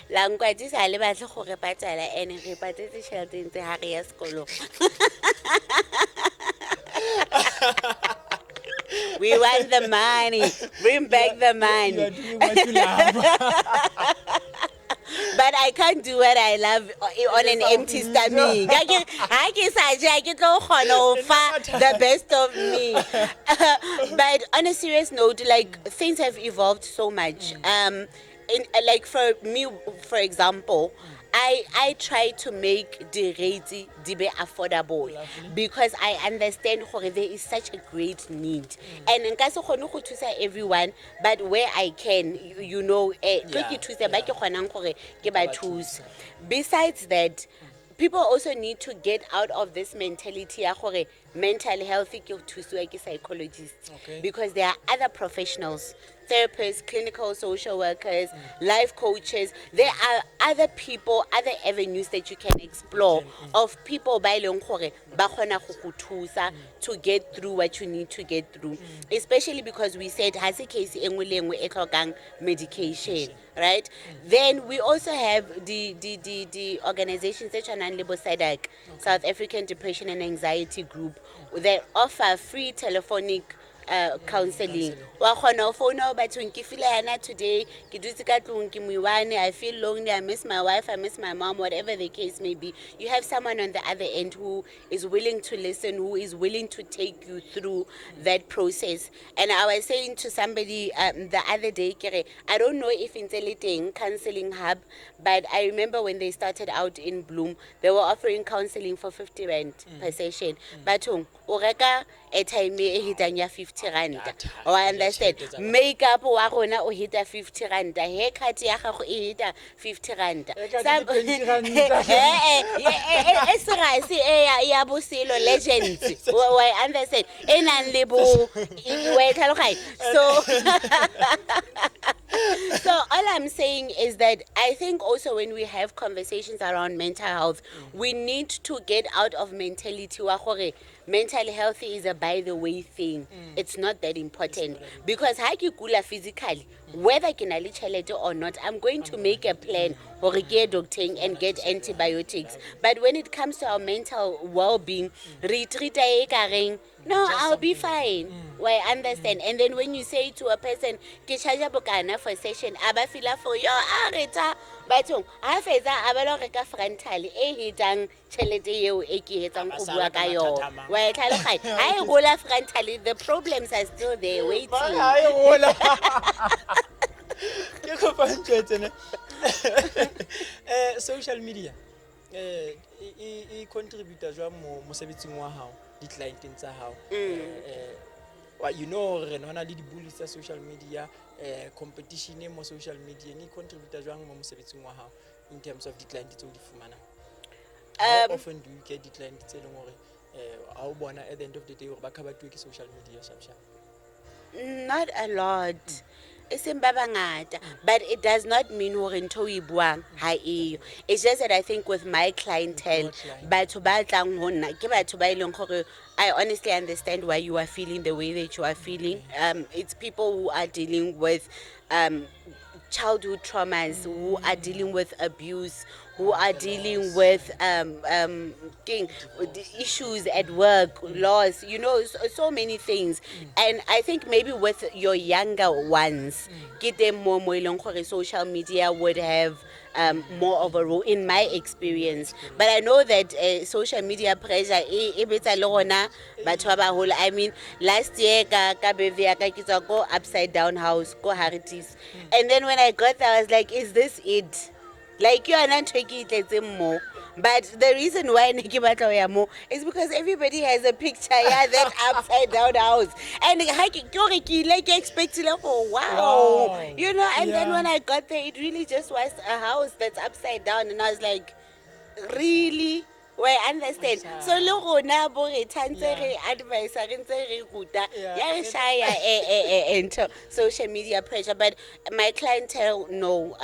La nkwadi sa le batle go re patala and re patetse tšhelete ntse ha re ya sekolo. We want the money. Bring back the money. You are doing what you love. But I can't do what I love on an empty stomach. I can the best of me. But on a serious note, like things have evolved so much. Like for me, for example, I try to make the rates be affordable because I understand there is such a great need. And in case of everyone, but where I can, you know, besides that, people also need to get out of this mentality mental health psychologists, because there are other professionals therapists, clinical social workers, life coaches. There are other people, other avenues that you can explore of people ba ileng gore ba kgona go go thusa to get through what you need to get through. Especially because we said ha se case engwe le engwe e tlhokang medication, right? Then we also have the organizations that are SADAG, South African Depression and Anxiety Group, that offer free telephonic counseling. Wa khona o phone ba tsong ke feel yana today ke dutse ka tlong ke muiwane, I feel lonely, I miss my wife, I miss my mom, whatever the case may be. You have someone on the other end who is willing to listen, who is willing to take you through that process. And I was saying to somebody the other day, I don't know if in Teliteng counseling hub, but I remember when they started out in Bloom, they were offering counseling for 50 rand per session. But o reka airtime e hitang ya 50 rand. Oh, I understand. Makeup wa rona o hita 50 rand. Haircut ya gago e hita 50 rand. Esirasi ya bosilo legends. I understand. Enang le bo we tlhaloganya. So all I'm saying is that I think also when we have conversations around mental health, we need to get out of mentality wa gore mental health is a by the way thing. It's not that important. Because ha ke kula physically, whether ke na le tšhelete or not, I'm going to make a plan or get doctoring and get antibiotics. But when it comes to our mental well-being, re treat e kareng, no, I'll be fine. Well, I understand. And then when you say to a person, ke charge bokana for session, aba fila for yo areta, batong ha fetsa aba lo reka frontal e hitang tšhelete eo e ke etsang go bua ka yo. Well, tlhaloganya ha e gola frontal, the problems are still there waiting. Social media e contributor jwa mo mosebetsing wa hao di clienteng tsa hao. You know re nona le di bullies tsa social media, competition mo social media ni contributor jwang mo mosebetsing wa hao in terms of di clients tse o di fumana. How often do you get the clients tse leng gore a o bona at the end of the day gore ba khabatwe ke social media sharp? Not a lot. But it does not mean hore ntho o e buang ha eyo. It's just that I think with my clientele, batho ba tlang ho nna ke batho ba ileng gore I honestly understand why you are feeling the way that you are feeling. It's people who are dealing with childhood traumas, who are dealing with abuse, who are dealing with issues at work, loss, so many things. And I think maybe with your younger ones, get them more social media would have more of a role in my experience. But I know that social media pressure I mean, last year go upside down house, go Haritis. And then when I got there, I was like, is this it? Like, you are not taking it more. But the reason why Nikibataya more is because everybody has a picture, that upside down house. And like expecting wow. And then when I got there, it really just was a house that's upside down. And I was like, really? Well, I understand. So look na bo re tantse re advice re ntse re ruta ya re shaya enter social media pressure, but my clientele no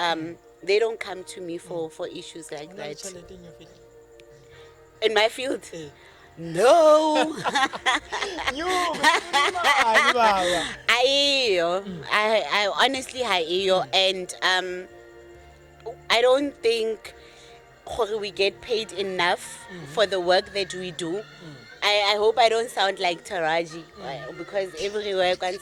they don't come to me for issues like that. In my field? No. I honestly and I don't think we get paid enough for the work that we do. I hope I don't sound like Taraji, because everywhere pay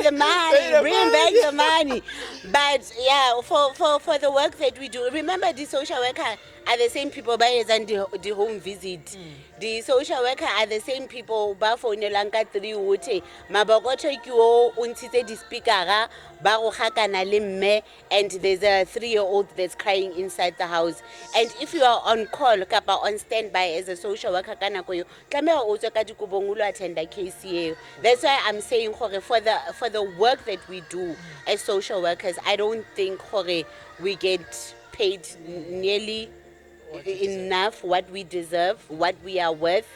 the money, bring back the money. But yeah, for the work that we do, remember the social worker are the same people by the home visit. The social worker are the same people ba phone lanka 3 wote mabokoto kyo untite di speaker ba go gakana le mme, and there's a 3-year-old that's crying inside the house. And if you are on call kapa on standby as a social worker kana ko yo tlameha o tswe ka dikobong ulo attend a case eo. That's why I'm saying for the work that we do as social workers, I don't think we get paid nearly enough, what we deserve, what we are worth,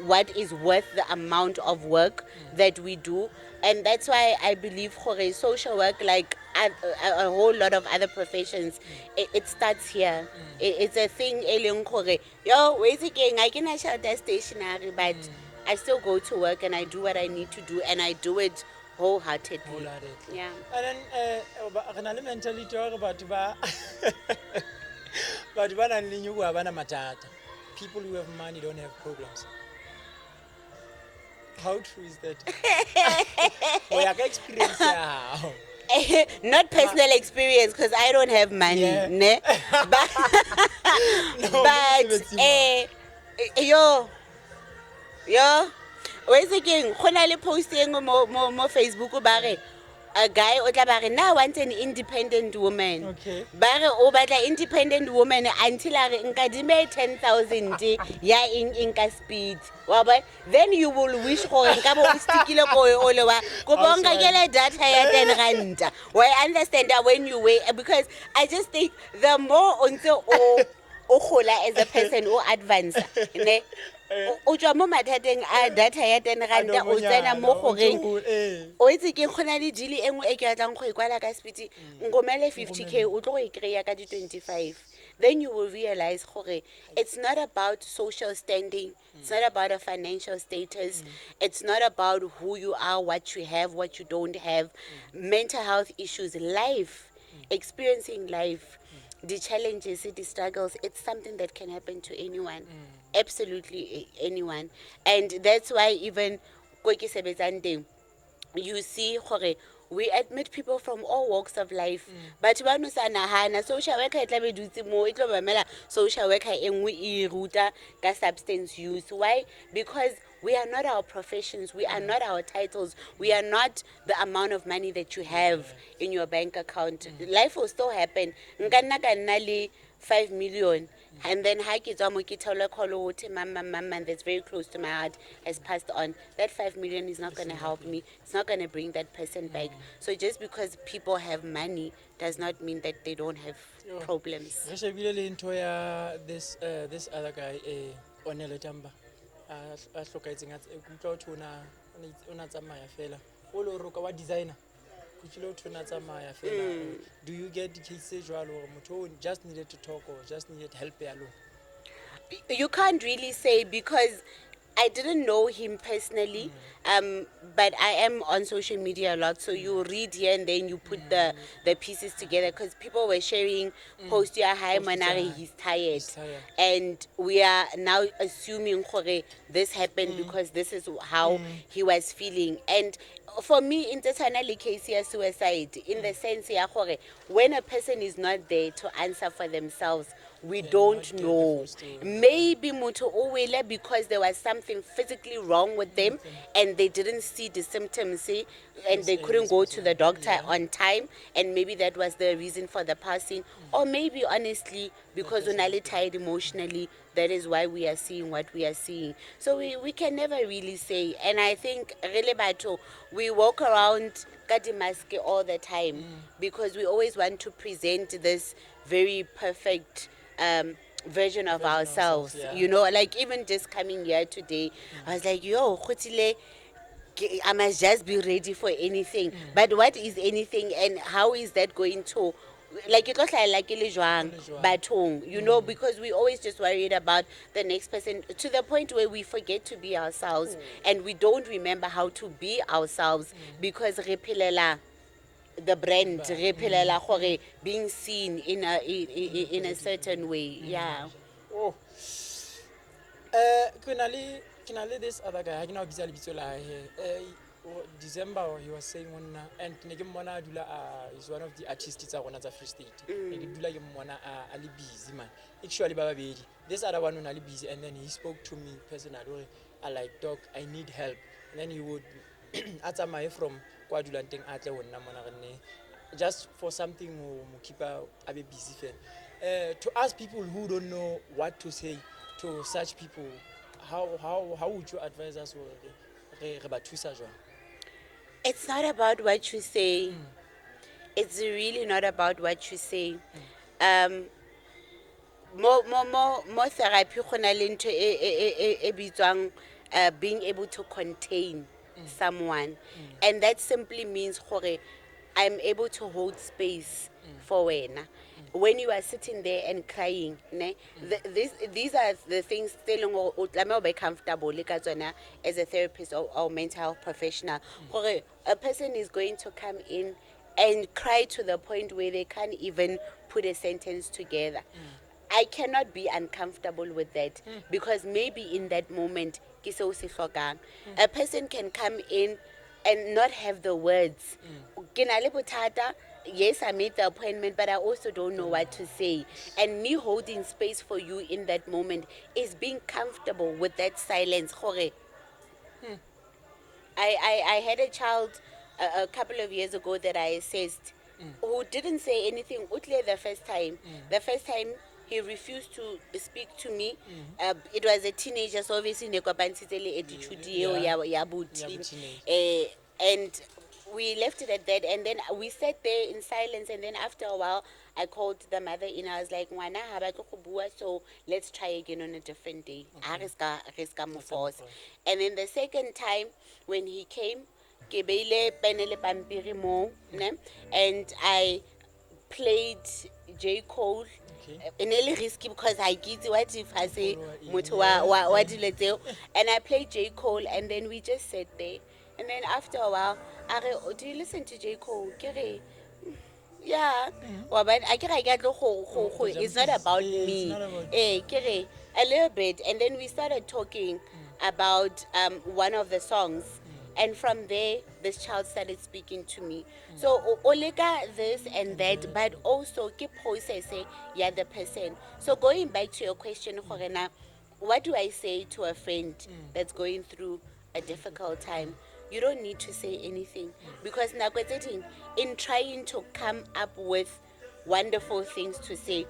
what is worth the amount of work that we do. And that's why I believe for social work, like a whole lot of other professions, it starts here. It's a thing, yo, wait again, I can shelter stationary, but I still go to work and I do what I need to do, and I do it wholeheartedly. Yeah. And then re na le mentality ya gore batho ba batho ba nang le nyuko ha bana mathata. People who have money don't have problems. How true is that? Go ya ka experience ya hao. Not personal experience, because I don't have money, Yeah. ne? But, No, but yo, where's again? Khonale posting mo Facebook bare a guy o tla bare na want an independent woman. Okay. Bare o batla independent woman until a re nkadime 10,000 ya inka speed. Wa ba, then you will wish gore nka bo stickile ko ole wa ko bonga kele data ya 10 rand. Why understand that when you wait, because I just think the more until o gola as a person o advance ne o tswa mo mathateng a data ya 10 rand o tsena mo goreng o itse ke khona le deal engwe e ke atlang go ikwala ka speed ngomele 50k o tlo go ikreya ka di 25. Then you will realize gore it's not about social standing, it's not about a financial status, it's not about who you are, what you have, what you don't have, mental health issues, life, experiencing life, the challenges, the struggles. It's something that can happen to anyone, absolutely anyone. And that's why even ko ke sebetsang teng, you see gore we admit people from all walks of life, but ba no sa nahana social worker e tla be dutse mo e tlo ba mela social worker engwe e ruta ka substance use. Why? Because we are not our professions, we are not our titles, we are not the amount of money that you have in your bank account. Life will still happen. Nka nna ka nna le 5 million, and then ha ke tswa mo ke thola call o the mama that's very close to my heart has passed on. That 5 million is not going to help me, it's not going to bring that person back. So just because people have money does not mean that they don't have problems. Re shebile le ntho ya this other guy Onele Tamba a hlokaetseng a kutlwa o thona ona tsamaya fela o lo roka wa designer kutlwa o thona tsamaya fela. Do you get cases jwalo gore motho just needed to talk or just needed help ya lo? You can't really say, because I didn't know him personally, but I am on social media a lot, so you read here and then you put the pieces together, because people were sharing post ya hi manare he's tired, and we are now assuming gore this happened because this is how he was feeling. And for me, internationally case ya suicide, in the sense ya gore when a person is not there to answer for themselves, we don't know. Maybe motho o wele because there was something physically wrong with them and they didn't see the symptoms, and they couldn't go to the doctor on time, and maybe that was the reason for the passing. Or maybe honestly because unali tired emotionally, that is why we are seeing what we are seeing. So we can never really say. And I think really batho, we walk around ka di mask all the time because we always want to present this very perfect version of ourselves, you know, like even just coming here today, I was like, yo, khotile, I must just be ready for anything. But what is anything, and how is that going to, like, it was like bathong, you know, because we always just worried about the next person, to the point where we forget to be ourselves, and we don't remember how to be ourselves because re phelela the brand, re phelela gore being seen in a certain way. Yeah. Oh. Ke na le this other guy, ha ke na o bitsa lebitso la hae. December he was saying one, and ne ke mmona a dula is one of the artists tsa rona tsa Free State. Ne ke dula ke mmona a le busy man. Actually ba babedi. This other one ona le busy, and then he spoke to me personally. I like, doc, I need help. And then he would atsamaye from kwa dulang teng a tle ho nna mona rene just for something mo keep a be busy fan. To ask people who don't know what to say to such people, how would you advise us re ba thusa jwang? It's not about what you say. It's really not about what you say. More therapy go na le ntho e bitswang being able to contain someone, and that simply means gore I'm able to hold space for wena. When you are sitting there and crying, these are the things telling o tlameha o be comfortable le ka tsona as a therapist or mental health professional. Gore a person is going to come in and cry to the point where they can't even put a sentence together. I cannot be uncomfortable with that because maybe in that moment, ke seo se hlokang. A person can come in and not have the words. Ke na le bothata. Yes, I made the appointment, but I also don't know what to say. And me holding space for you in that moment is being comfortable with that silence. Gore. I had a child a couple of years ago that I assessed who didn't say anything. Utle the first time. The first time he refused to speak to me. It was a teenager, so obviously nekwapantsitse attitude ya buti. And we left it at that, and then we sat there in silence, and then after a while I called the mother in. I was like, "Ngwana ha ba tlo go bua, so let's try again on a different day." Re ska mo force. And then the second time when he came, ke beile pen le pampiri mo, ne, and I played J. Cole. And it's risky because I get what if I say what and I played J. Cole, and then we just sat there, and then after a while I go, "Oh, do you listen to J. Cole?" Kere, yeah. Well, but I get it's not about me. Kere, a little bit, and then we started talking about one of the songs. And from there, this child started speaking to me. So, olega this and that, but also keep processing, yeah, the person. So, going back to your question, Horena, what do I say to a friend that's going through a difficult time? You don't need to say anything. Because in trying to come up with wonderful things to say,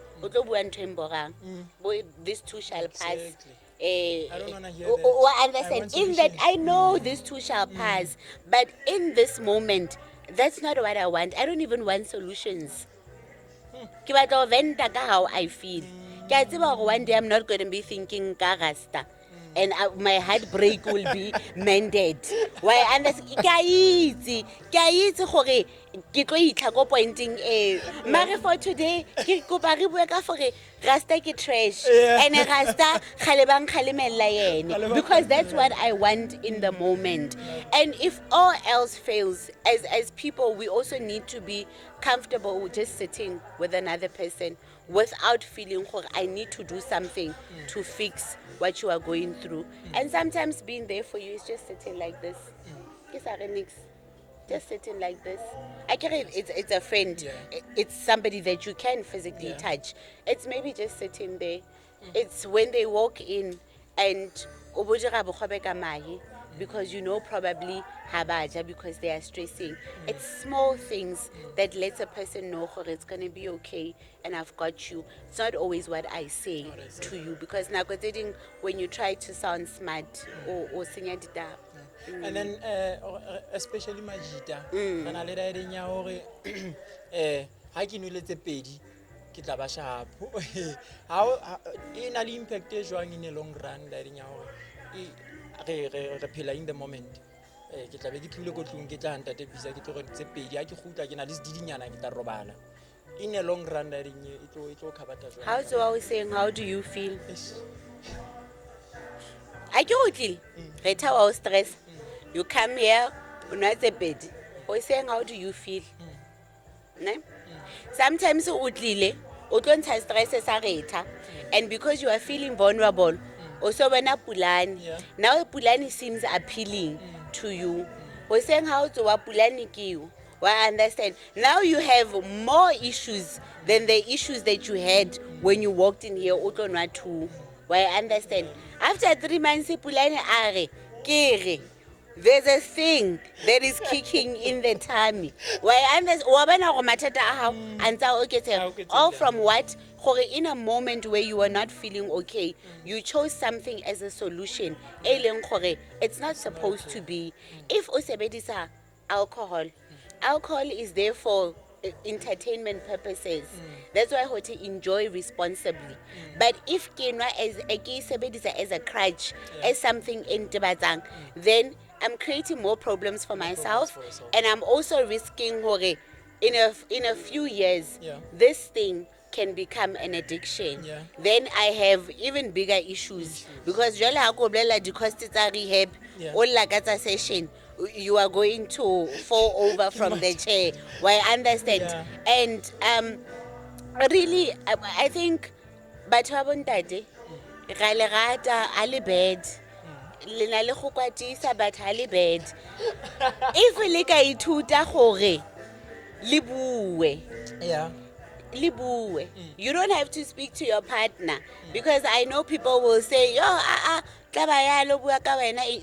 this too shall pass. I don't want to hear that. Understand in that I know this too shall pass, but in this moment, that's not what I want. I don't even want solutions. Ke batla ho venta ka how I feel. Ke a tseba hore one day I'm not going to be thinking ka rasta, and my heartbreak will be mended. Why? And ke a itse gore ke tlo itla go pointing mare for today ke kopa re bua ka gore rasta ke trash and rasta khale bang khalemella yene, because that's what I want in the moment. And if all else fails, as people, we also need to be comfortable with just sitting with another person without feeling I need to do something to fix what you are going through. And sometimes being there for you is just sitting like this. Just sitting like this. I get it. It's a friend. It's somebody that you can physically touch. It's maybe just sitting there. It's when they walk in and because you know probably habaja because they are stressing. It's small things that lets a person know it's gonna be okay and I've got you. It's not always what I say to you, because now when you try to sound smart or sing it up. And then especially Majita, and I let her in your I can let the pedi ke tla ba sharp. How in an impact is in a long run that in your in the moment. Ke tla be ke tlile go tlong ke tla nta te bisa ke tlo tse pedi a ke gutla ke na le didinyana ke tla robala. In a long run that in it will cover that. How's I was saying, how do you feel? I go kill. Reta stress. You come here, you're not a bed. We're saying, how do you feel? Sometimes you don't have stress, and because you are feeling vulnerable, also when a pulani, now pulani seems appealing to you. We're saying, how to a pulani kill? Well, I understand. Now you have more issues than the issues that you had when you walked in here. Well, I understand. After 3 months, pulani are kere. There's a thing that is kicking in the tummy. Why? All from what? In a moment where you are not feeling okay, you chose something as a solution. It's not supposed to be. If usebedisa alcohol is there for entertainment purposes. That's why I to enjoy responsibly. But if kenwa as a crutch, as something in Tibatang, then I'm creating more problems for myself, for yourself. and I'm also risking hore in a few years Yeah. this thing can become an addiction. Yeah. Then I have even bigger issues because jwale ha ko bolela di cost tsa rehab Yeah. all like at a session you are going to fall over from the chair. Well, I understand. Yeah. And really I think batho ba bontate ga le rata a le bad le na le go kwatisa but ha le bad if le ka ithuta gore le bue Yeah. libue. You don't have to speak to your partner because I know people will say, "Yo,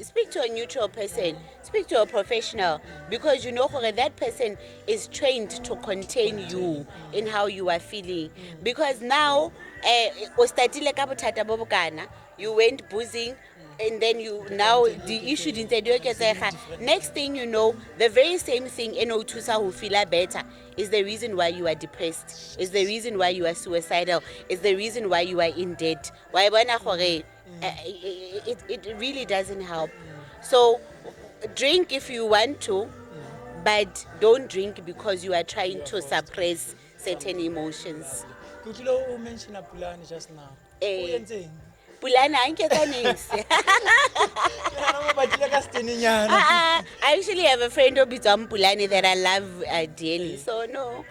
speak to a neutral person, speak to a professional because you know that person is trained to contain you in how you are feeling." Because now, you went boozing. And then you now the issue next thing you know, the very same thing in Otusa who feel better is the reason why you are depressed, is the reason why you are suicidal, is the reason why you are in debt. Why it really doesn't help. So drink if you want to, but don't drink because you are trying to suppress certain emotions. Could you mention a plan just now? Pulana anketsa nings. I actually have a friend who bitswa Pulani that I love dearly. So no.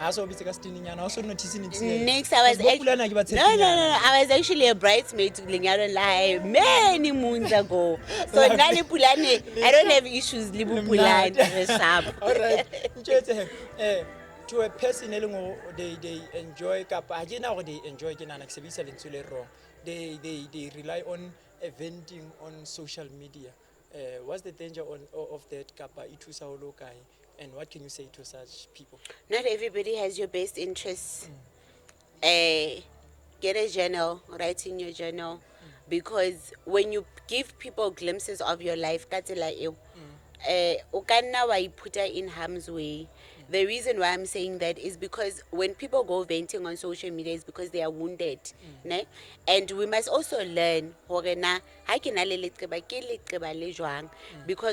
Next I was I was actually a bridesmaid to Lingaron Lai many moons ago. So now Pulani, I don't have issues libu Pulani. All right. To a person they enjoy kapa they enjoy wrong. They rely on venting on social media. What's the danger of that kapa itusa holokai, and what can you say to such people? Not everybody has your best interests. Get a journal, write in your journal, because when you give people glimpses of your life, ukanna wa iputa in harm's way. The reason why I'm saying that is because when people go venting on social media is because they are wounded. Ne? And we must also learn because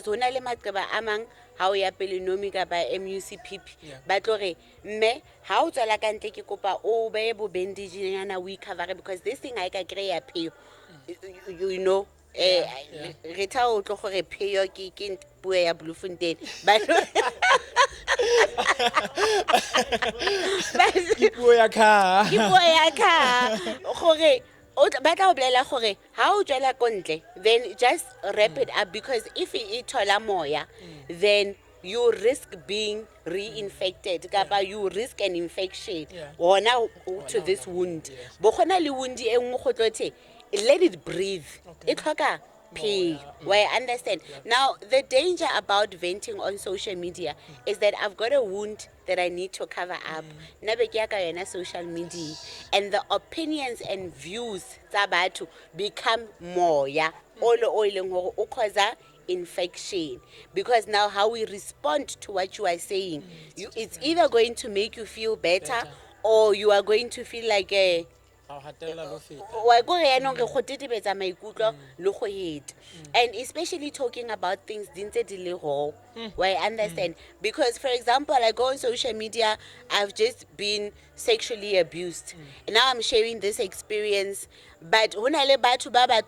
hona le maqeba amang ha o ya pele nomi ka ba MUCP ba tlore mme ha o tsala ka ntle ke kopa o be bo bandage yana we cover because this thing I ka create pay you know re tha o tlo gore pheyo ke puo ya Bloemfontein but Puo ya kha gore ba tla o bolela gore ha o tswela kontle then just wrap it up because if e thola moya then you risk being reinfected kapa you risk an infection to this wound bo khona le wound e nngwe go tlotse let it breathe e tlhoka pay. Where I understand. Now, the danger about venting on social media is that I've got a wound that I need to cover up. Na social media. And the opinions and views tsa become more, cause infection. Because now how we respond to what you are saying, it's either going to make you feel better or you are going to feel like a and especially talking about things where I understand because for example I go on social media, I've just been sexually abused and now I'm sharing this experience but negative I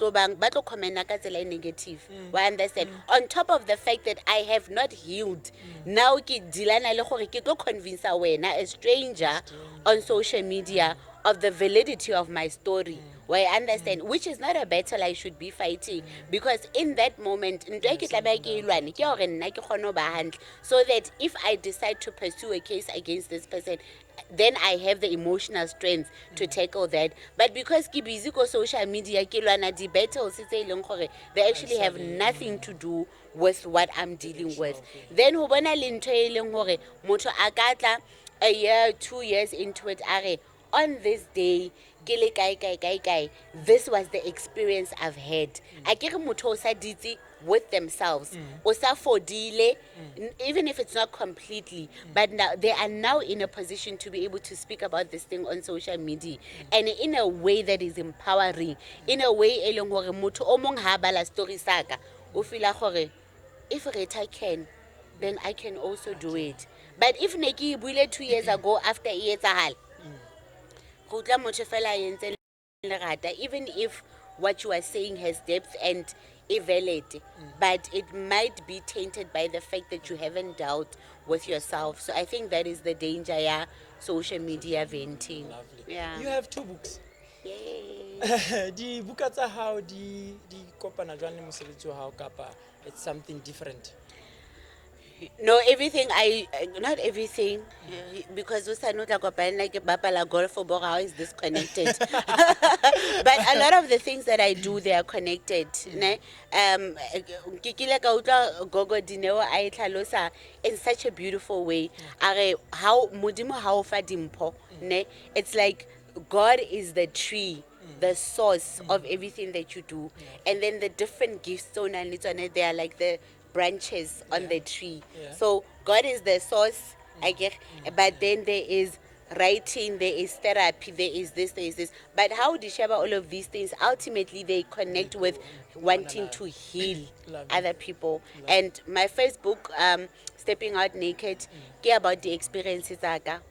understand on top of the fact that I have not healed now convince a stranger on social media of the validity of my story, where I understand, which is not a battle I should be fighting, because in that moment, so that if I decide to pursue a case against this person, then I have the emotional strength to tackle that. But because ke busy ko social media, the battles, they actually have nothing to do with what I'm dealing with. Then a year, 2 years into it, on this day, this was the experience I've had. I get motho sa ditse with themselves. Osa fodile, even if it's not completely, but now they are now in a position to be able to speak about this thing on social media, and in a way that is empowering, in a way e leng hore motho o mong ha bala story saka o feel gore if Reta can, then I can also do it. But if neki buile 2 years ago after e etsahale, go tla motho fela a entse lerata, even if what you are saying has depth and is valid, but it might be tainted by the fact that you haven't dealt with yourself. So I think that is the danger, yeah, social media venting. Lovely. Yeah. You have 2 books. Yay. Di buka tsa hao di kopana jwang le mosebetsi wa hao kapa it's something different? No, everything not everything, because we are not like bapala golf or how is this connected? But a lot of the things that I do, they are connected. Ne? Kikile ka utlwa Gogo Dineo a itlhalosa in such a beautiful way. Are how modimo ha o fa dimpho, ne? It's like God is the tree, the source of everything that you do, and then the different gifts, so they are like the branches on the tree. Yeah. So God is the source, I guess, but then there is writing, there is therapy, there is this. But how do you share all of these things? Ultimately, they connect with wanting to heal other people. And my first book, Stepping Out Naked, care about the experiences,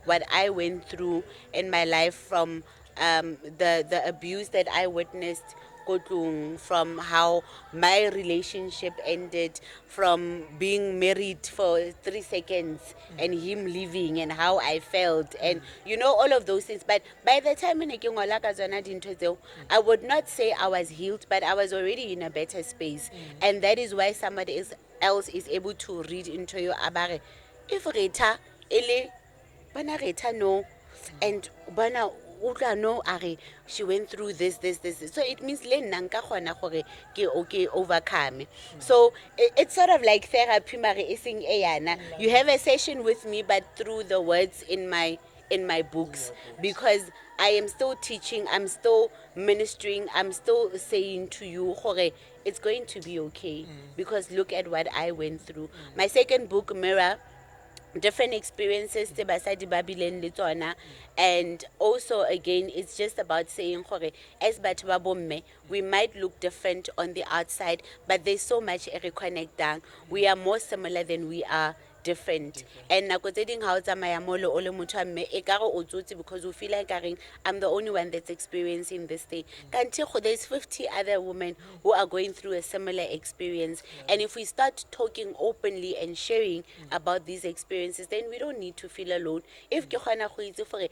what I went through in my life, from the abuse that I witnessed, from how my relationship ended, from being married for 3 seconds and him leaving, and how I felt, and all of those things. But by the time I would not say I was healed, but I was already in a better space. And that is why somebody else is able to read into your abare. If Reta, bana Reta no, and bana no, she went through this. So it means okay, overcome. So it's sort of like therapy. You have a session with me, but through the words in my books, because I am still teaching, I'm still ministering, I'm still saying to you, it's going to be okay, because look at what I went through. My second book, Mirror, different experiences, and also again it's just about saying as batho ba bomme, we might look different on the outside, but there's so much reconnect. We are more similar than we are different. And nako tse ding ha o tsamaya mo le o le motho a mme e ka re o tsotse because you feel like I'm the only one that's experiencing this thing. Kanti there's 50 other women who are going through a similar experience, and if we start talking openly and sharing about these experiences, then we don't need to feel alone. If ke kgona go itse gore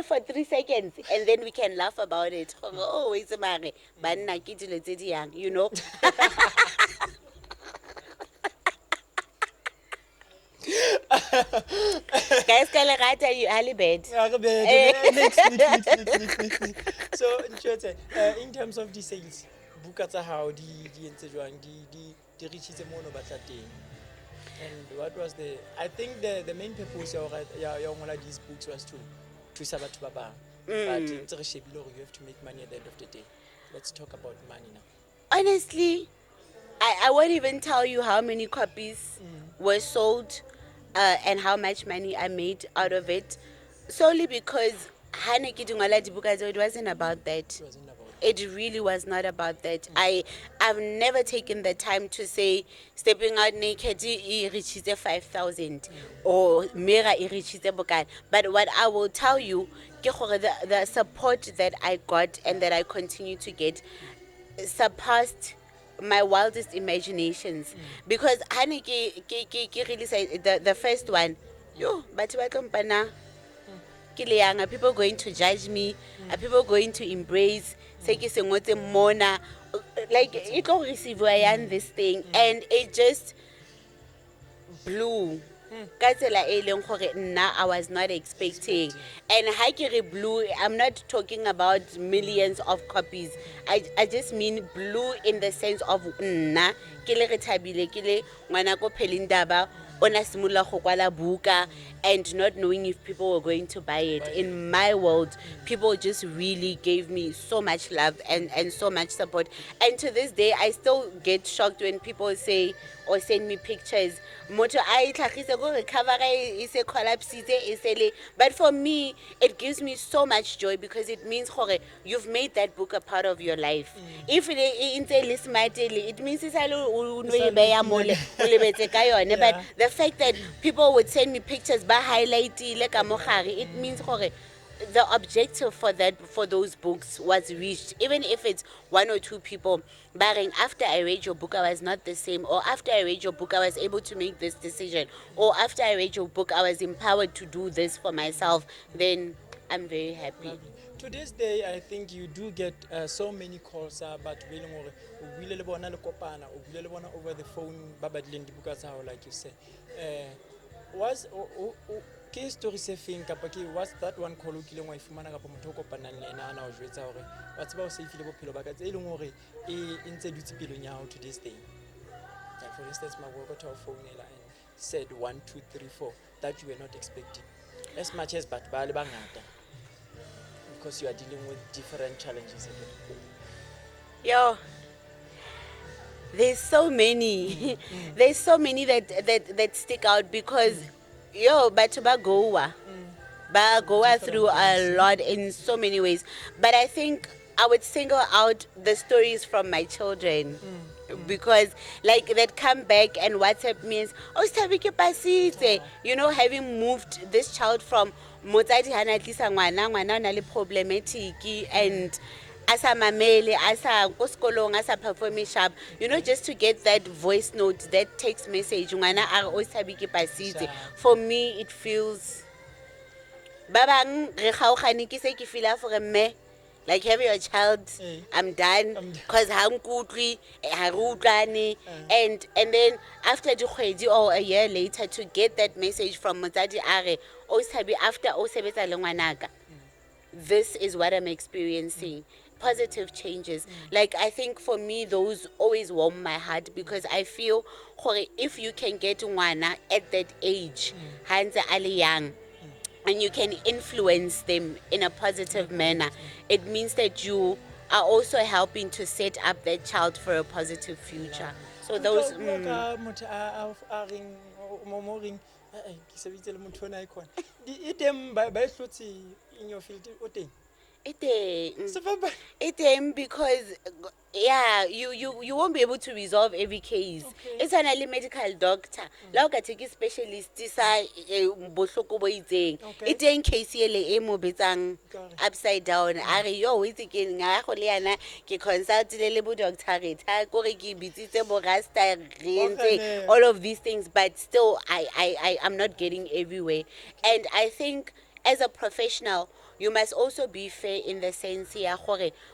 for 3 seconds, and then we can laugh about it. Oh, wait a minute, banna ke dilo tse di yang, Guys, bed. So in terms of the sales, buka tsa hao di entse jwang, di reachitse mono batla teng. And what was I think the main purpose of these books was to batho ba bang. But ntse re shebile hore you have to make money at the end of the day. Let's talk about money now. Honestly, I won't even tell you how many copies were sold and how much money I made out of it, solely because it wasn't about that. It really was not about that. I've never taken the time to say Stepping Out Naked reaches 5,000 or Mira reaches bokan. But what I will tell you, the support that I got and that I continue to get surpassed my wildest imaginations. Because really say the first one, but are people going to judge me? Are people going to embrace? Like it will receive this thing, and it just blew. I was not expecting. And Haikiri blew, I'm not talking about millions of copies. I just mean blew in the sense of RETHABILE, ona simula go kwala buka and not knowing if people were going to buy it. In my world, people just really gave me so much love and so much support. And to this day, I still get shocked when people say or send me pictures. Moto ai tlhagise go recover is a collapse but for me it gives me so much joy because it means gore you've made that book a part of your life. If it means but the fact that people would send me pictures by highlight it means gore the objective for those books was reached, even if it's one or two people. But after I read your book, I was not the same, or after I read your book, I was able to make this decision, or after I read your book, I was empowered to do this for myself. Then I'm very happy. To this day, I think you do get so many calls, but over the phone, like you say. Was ke story se feng kapa ke was that one call o kileng wa ifumana kapa motho o kopanang le ena ana o jwetsa hore wa tseba o safe le bophelo ba ka tse leng hore e ntse dutse pelong ya hao to this day? Like for instance, my work to phone and said 1 2 3 4 that you were not expecting, as much as but ba le bangata because you are dealing with different challenges again. Yo, there's so many there's so many that stick out because but ba goa through a lot in so many ways, but I think I would single out the stories from my children because like that come back and WhatsApp means having moved this child from motsadi hana tlisa ngwana o na le problematic and asa mamele asa ko sekolong asa perform sharp, just to get that voice note, that text message ngwana a o sabi ke pasitse. For me it feels ba bang re kgaogane ke se ke feel for me like have your child, I'm done because hankutli ha re utlwane, and then after the kgwedi or a year later to get that message from motsadi are o sabi after o sebetsa le ngwanaka. This is what I'm experiencing. Positive changes. Like I think for me those always warm my heart because I feel if you can get ngwana at that age, hands ali young, and you can influence them in a positive manner, it means that you are also helping to set up that child for a positive future. So those in your field because you won't be able to resolve every case. It's an early medical doctor. La o ka take specialist sa bohloko bo itseng. It in case ele e mo betsang upside down. Are yo itse ke nga go le yana ke consult le bo doctor reta go re ke bitsitse bo rasta rente, all of these things, but still I'm not getting everywhere. And I think as a professional, you must also be fair in the sense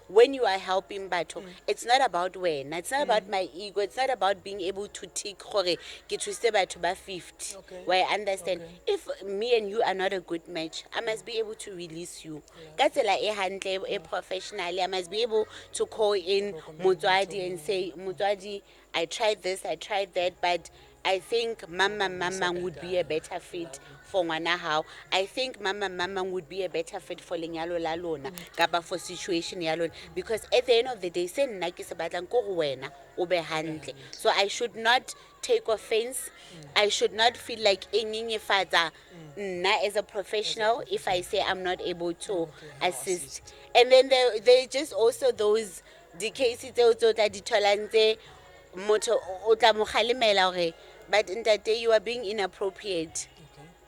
when you are helping batho, it's not about when, it's not about my ego, it's not about being able to tick ke twiste batho ba 50. Where I understand if me and you are not a good match, I must be able to release you. Ka tsela e hantle e professionally, I must be able to call in motswadi and say, motswadi, I tried this, I tried that, but I think mama would be a better fit for ngwana hao. I think mama would be a better fit for lenyalo la lona kapa for situation ya lona, because at the end of the day se nna ke se batlang ko go wena o be hantle. So I should not take offense. I should not feel like enyenyefatsa nna as a professional if I say I'm not able to assist. And then there just also those the cases tse tla di tholang motho o tla mo khalemela hore but ntate you are being inappropriate,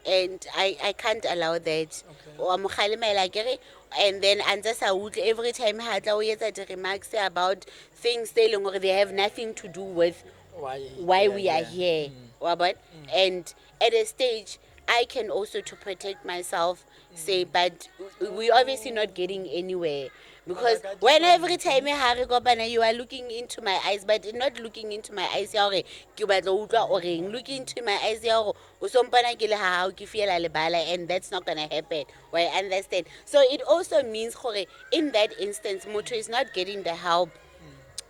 and I can't allow that. O mo khalemela kere, and then antsa sa utle every time ha tla o etsa di remarks about things they have nothing to do with why we are here. And at a stage I can also, to protect myself, say, but we obviously not getting anywhere. Because when every time you are looking into my eyes, but not looking into my eyes, looking into my eyes, and that's not gonna happen. Well, I understand. So it also means in that instance, Moto is not getting the help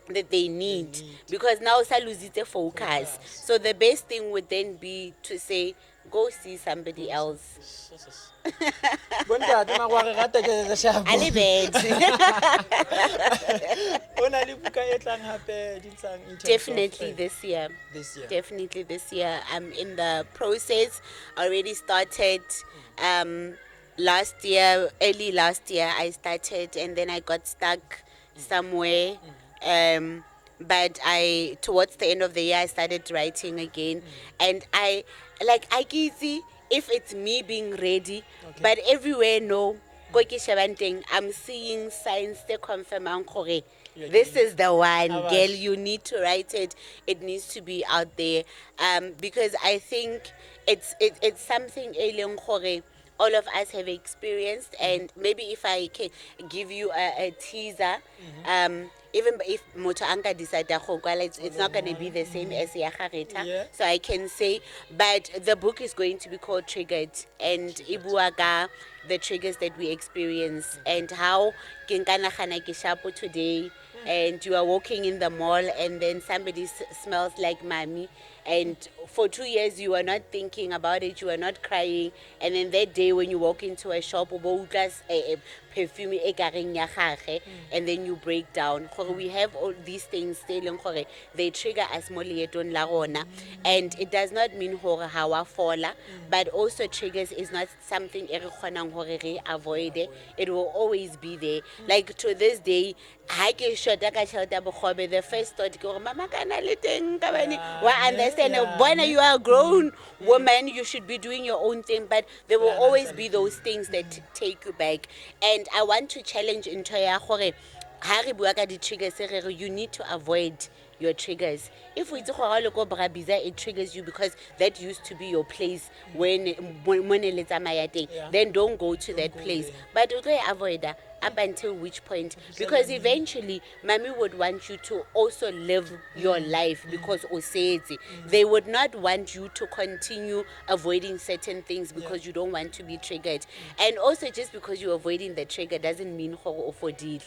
that they need, because now sa lose the focus. So the best thing would then be to say, go see somebody else. Bontate magware rata ke re shabo. Ali bed. Ona le buka e tlang hape di tsang in terms Definitely of, this year. this year. Definitely this year. I'm in the process. Already started. Last year, early last year, I started, and then I got stuck somewhere. But towards the end of the year, I started writing again, and I can see if it's me being ready, but everywhere no. I'm seeing signs that confirm this is the one, girl. You need to write it. It needs to be out there, because I think it's something alien all of us have experienced, and maybe if I can give you a teaser, even if Moto Anka decide it's not going to be the same as Yahareta, so I can say, but the book is going to be called Triggered, and Ibuaga, the triggers that we experience, and how Kinkana Kishapo today, and you are walking in the mall, and then somebody smells like mommy, and for 2 years you are not thinking about it, you are not crying, and then that day when you walk into a shop, perfume and then you break down. We have all these things still, they trigger us more, and it does not mean hawa fola, but also triggers is not something avoid. It will always be there. Like to this day, the first thought, Mama understand, when you are a grown woman, you should be doing your own thing, but there will always be those things that take you back. And I want to challenge into the triggers, you need to avoid your triggers. If we it triggers you because that used to be your place when then don't go to that place. But avoid that up until which point? Because eventually mommy would want you to also live your life, because they would not want you to continue avoiding certain things because you don't want to be triggered. And also, just because you're avoiding the trigger doesn't mean for deal.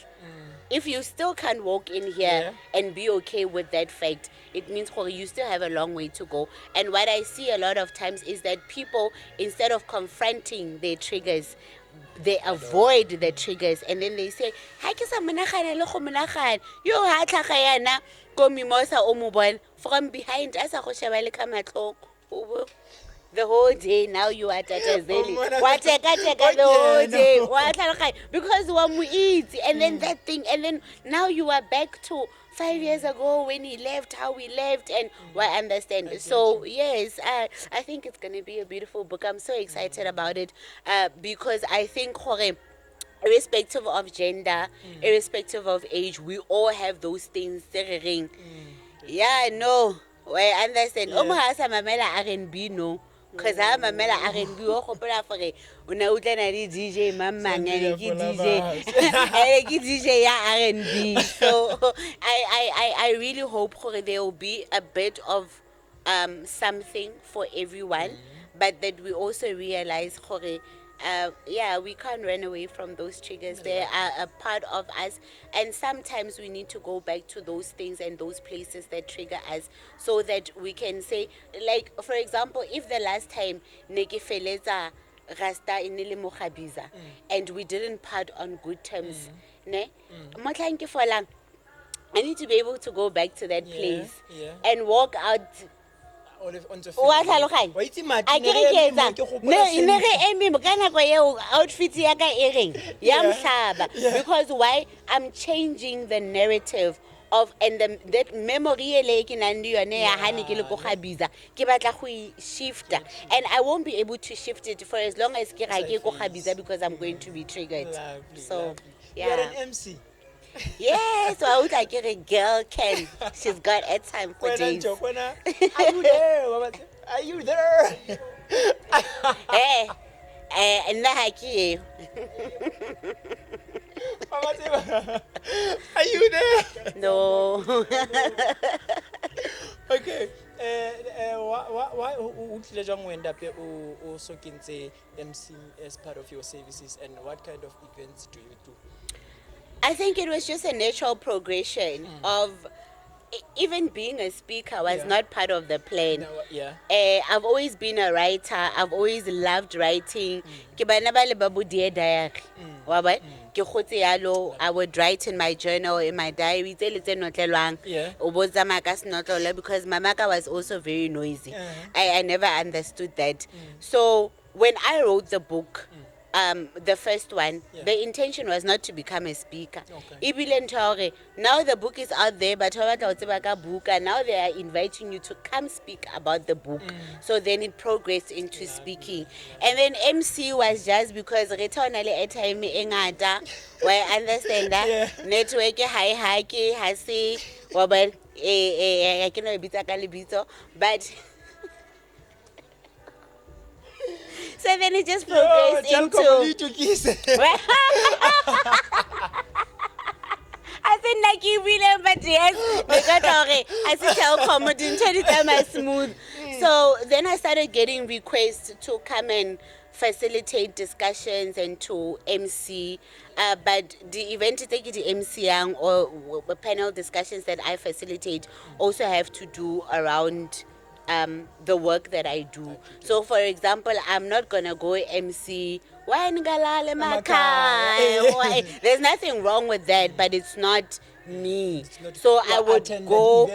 If you still can't walk in here and be okay with that fact, it means you still have a long way to go. And what I see a lot of times is that people, instead of confronting their triggers, they avoid the triggers, and then they say, from behind the whole day. Now you are Tatazeli. The whole day. Because when we eat, and then that thing, and then now you are back to 5 years ago when he left, how we left, and I understand. So yes, I think it's gonna be a beautiful book. I'm so excited about it, because I think irrespective of gender, irrespective of age, we all have those things. Yeah, no, I understand. R&B, no. Because I'm a mela R&B DJ Mamang and DJ R&B. So I really hope there will be a bit of something for everyone, but that we also realize we can't run away from those triggers. They are a part of us, and sometimes we need to go back to those things and those places that trigger us, so that we can say, like for example, if the last time Negefeleza Rasta inile Mohabiza and we didn't part on good terms, I need to be able to go back to that place and walk out. Outfit because why? I'm changing the narrative of, and that memory shift, and I won't be able to shift it for as long as because I'm going to be triggered. So you're an MC. Yes, so I would like a girl can. She's got airtime for days. Are you there? Are you there? Hey, are you there? No. Okay. Why you end up also can say MC as part of your services, and what kind of events do you do? I think it was just a natural progression of even being a speaker was not part of the plan. No, yeah. I've always been a writer. I've always loved writing. Ke bana ba le ba bo dear diary. Wa ba? Ke khotse yalo, I would write in my journal, in my diary, tse le tse notlelwang. Yeah. O bo tsamaya ka senotlolo, because mamaka was also very noisy. I never understood that. So when I wrote the book, the first one, the intention was not to become a speaker. Okay. Now the book is out there, but now they are inviting you to come speak about the book. So then it progressed into speaking. And then MC was just because airtime where I understand that network high hasi but I cannot be but so then it just progressed into. I think like you really, but yes, I said how comedy smooth. So then I started getting requests to come and facilitate discussions and to MC. But the event take the MC or panel discussions that I facilitate also have to do around the work that I do. So for example, I'm not gonna go MC. There's nothing wrong with that, but it's not me. So I would go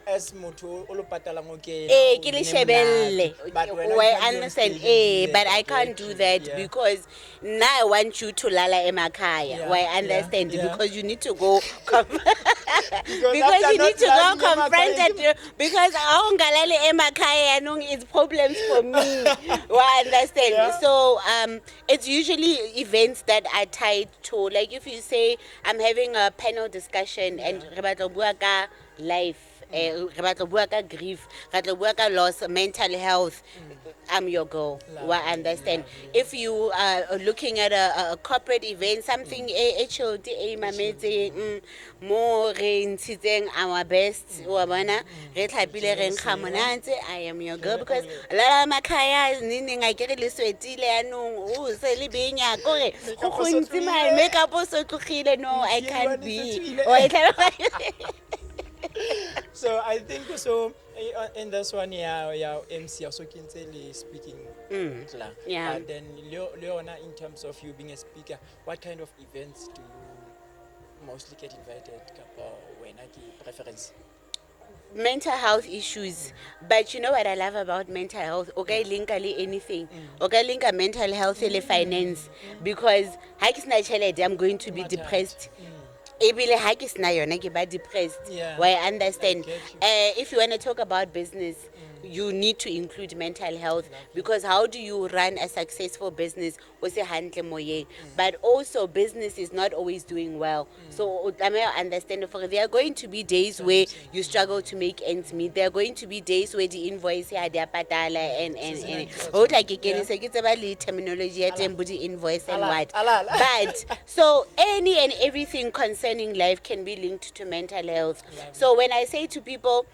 as motho o lo patalang o ke ke le shebelle. I understand but I can't do that because now I want you to lala emakhaya. I understand because you need to go because you need to go confront it because aungalale emakhaya it's problems for me. I understand. So it's usually events that are tied to, like if you say I'm having a panel discussion and re batla bua ka life, grief, loss, mental health, I'm your girl. I understand. If you are looking at a corporate event, something HOD more our best, I am your girl because la makaya nini I get my makeup also no, I can't be. So I think so in this one MC also can say speaking. And then Leona, in terms of you being a speaker, what kind of events do you mostly get invited when I preference? Mental health issues, but you know what I love about mental health? Okay, link anything. Okay, link a mental health and finance because I'm going to be depressed. Depressed. I understand. If you want to talk about business, you need to include mental health because how do you run a successful business? But also business is not always doing well. So I understand. There are going to be days where you struggle to make ends meet. There are going to be days where the invoice and terminology invoice and what. But so any and everything concerning life can be linked to mental health. So when I say to people,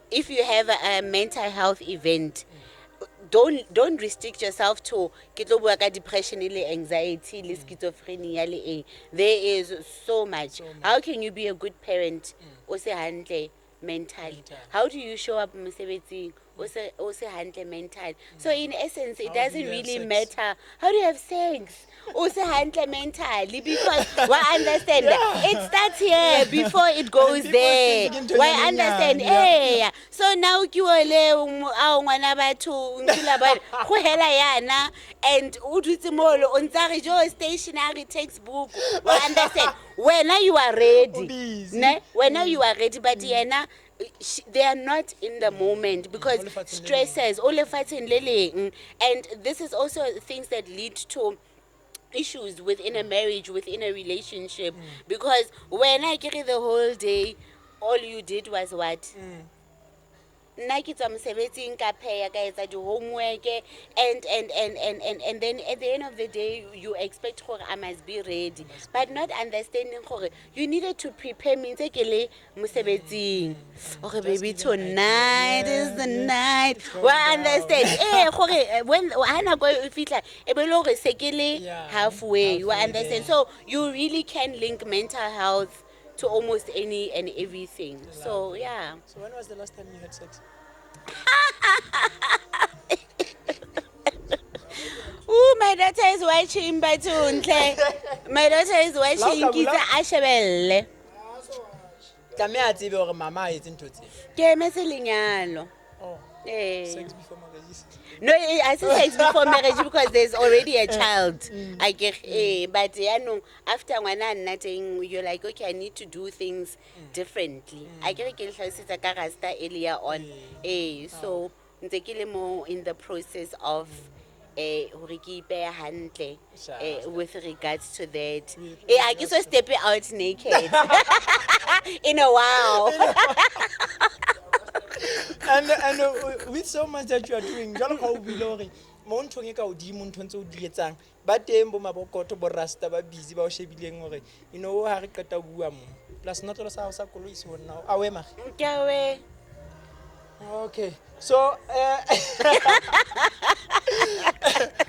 if you have a mental health event, don't restrict yourself to depression, anxiety, schizophrenia. There is so much. How can you be a good parent? Mental. How do you show up also handle mental? So in essence, it doesn't really matter. How do you have sex? Also handle mentally because I understand it starts here before it goes there. Why understand? So now you are and stationary textbook. Understand? When you are ready, when you are ready, but they are not in the moment because stresses, and this is also things that lead to issues within a marriage, within a relationship. Because when I carry the whole day, all you did was what? nna ke tswa mosebetsing ka pheya ka etsa di homework and then at the end of the day you expect gore I must be ready but not understanding gore you needed to prepare me ntse ke le mosebetsing okay baby tonight is the night wa understand gore when hana go fitla e be lo re se ke le halfway you understand so you really can link mental health to almost any and everything. So yeah. So when was the last time you had sex? Ooh, my daughter is watching Batuntle. My daughter is watching Kita Ashebelle. Tlameha a tsebe hore mama a etse ntho tse. Ke meselinyalo. Oh. Eh. Sex before marriage. No, I say sex before marriage because there's already a child. I get but no, after nothing, you're like, okay, I need to do things differently. I get a rasta earlier on. So more in the process of with regards to that. I guess I step out naked in a while. And with so much that you are doing, jalo ka o bile hore mo nthong e ka odimo ntho ntse o di etsang ba teng bo mabokoto bo rasta ba busy ba o shebileng hore you know ha re qeta bua mo plus not lo sa sa koloi se wona a we magi Kawe. okay so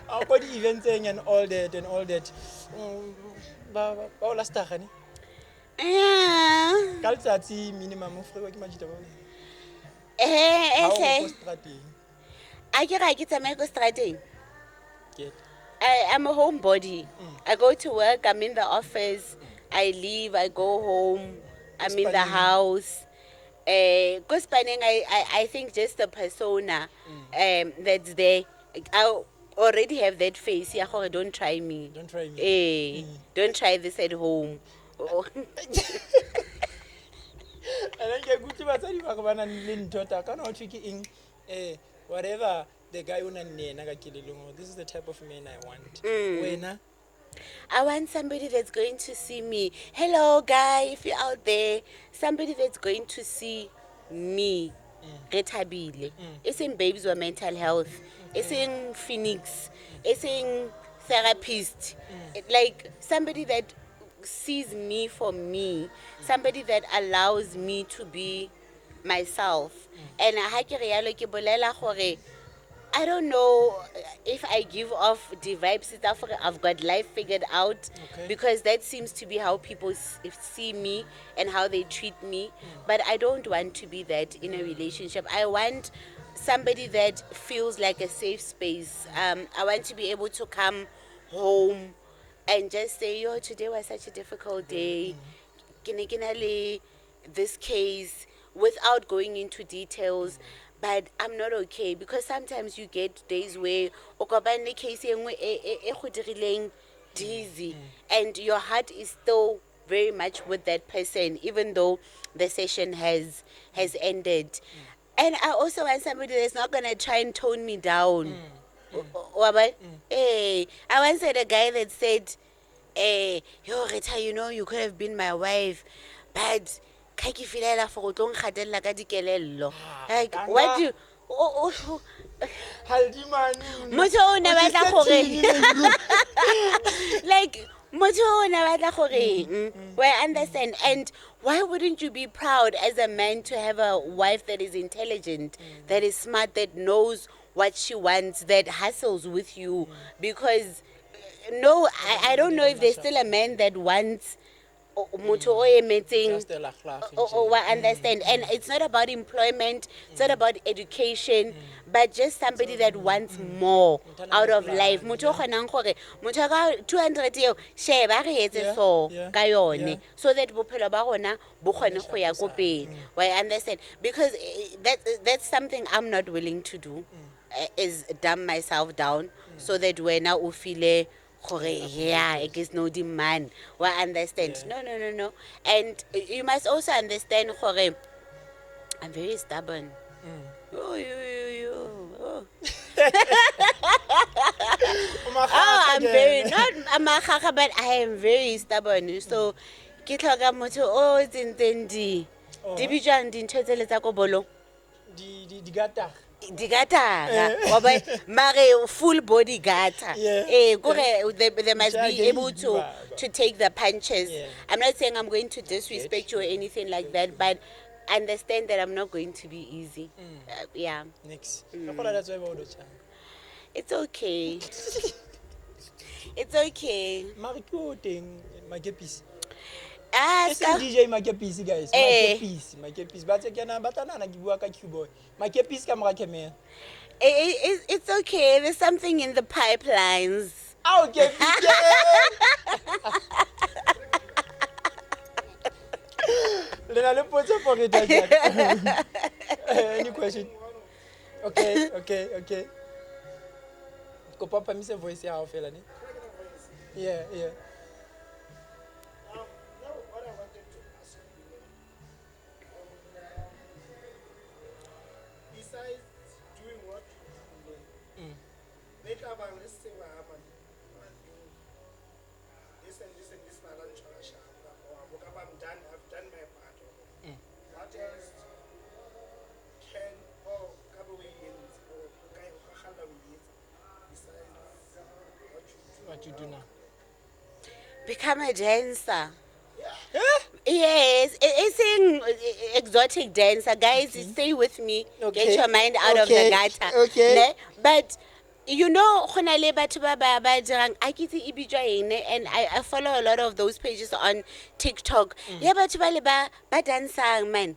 I'll go the events and all that ba o last gane Yeah. ka letsatsi minimum o frewa ke majita ba Okay. I get to make a strategy. I'm a homebody. I go to work, I'm in the office, I leave, I go home, I'm in the house. Because spanning, I think just the persona that's there. I already have that face. Yeah, don't try me. Don't try me. Don't try this at home. And then get good to batsadi ba bana le ntota kana o tricky in whatever the guy una nena ka kelelong this is the type of man I want. Wena I want somebody that's going to see me. Hello, guy, if you're out there, somebody that's going to see me. RETHABILE. It's in babes with mental health. It's in Phoenix. It's in therapist. Like somebody that sees me for me, somebody that allows me to be myself. And I don't know if I give off the vibes that I've got life figured out, because that seems to be how people see me and how they treat me. But I don't want to be that in a relationship. I want somebody that feels like a safe space. I want to be able to come home and just say, yo, today was such a difficult day. This case, without going into details. But I'm not okay, because sometimes you get days where case dizzy and your heart is still very much with that person, even though the session has ended. And I also want somebody that's not gonna try and tone me down. I once had a guy that said, yo, Rita, you know, you could have been my wife, but like what do you like I understand. And why wouldn't you be proud as a man to have a wife that is intelligent, that is smart, that knows what she wants, that hustles with you? Because no, I don't know if there's still a man that wants understand. And it's not about employment, it's not about education, but just somebody that wants more out of life. 200 share ba re etse so ka yone, so that bophelo ba rona bo kgone go ya go pele. Why understand? Because that's something I'm not willing to do, is dumb myself down so that when I feel yeah, it gives no demand. Well, understand? No. And you must also understand, I'm very stubborn. Oh. I'm very not a but I am very stubborn. So, di gata. Digata, mare full body gata. Yeah. They must be able to take the punches. Yeah. I'm not saying I'm going to disrespect you or anything like that, but understand that I'm not going to be easy. Yeah, Next. That's why we it's okay. It's okay. Mari ke teng makepisi. Ask. DJ makepisi guys. Makepisi. Ba tse kena ba tana ke bua ka Q-boy. Makepisi ka mora camera. It's okay. There's something in the pipelines. Okay. Lena le potse for it. Any question? Okay. Ko papa mi se voice ya o fela ne? Yeah. Now, what I wanted to ask you, besides doing what you do, later on, let's say, this and this and this, I've done my part. What else can, besides What you do now? Become a dancer. Yes, it's an exotic dancer. Guys, stay with me. Okay. Get your mind out of the gutter. Okay. Ne? But you know, and I follow a lot of those pages on TikTok. Yeah, but ba dancing man.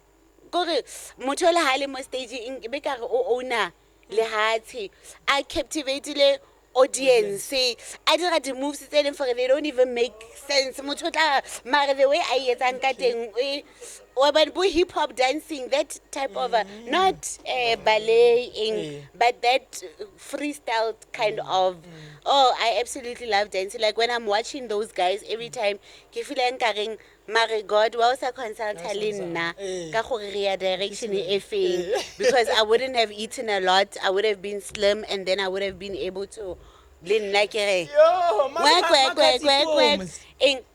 Gore motho le hale mo stage be ka re o owner le hatsi. I captivated audience. I dira the moves tse leng for they don't even make sense. Motho tla mara the way I etsang ka teng hip hop dancing, that type of not ballet but that freestyle kind of. Oh, I absolutely love dancing. Like when I'm watching those guys every time ke feel enkareng mare God wa sa consult le nna ka gore re ya direction e feng, because I wouldn't have eaten a lot, I would have been slim, and then I would have been able to le nna ke re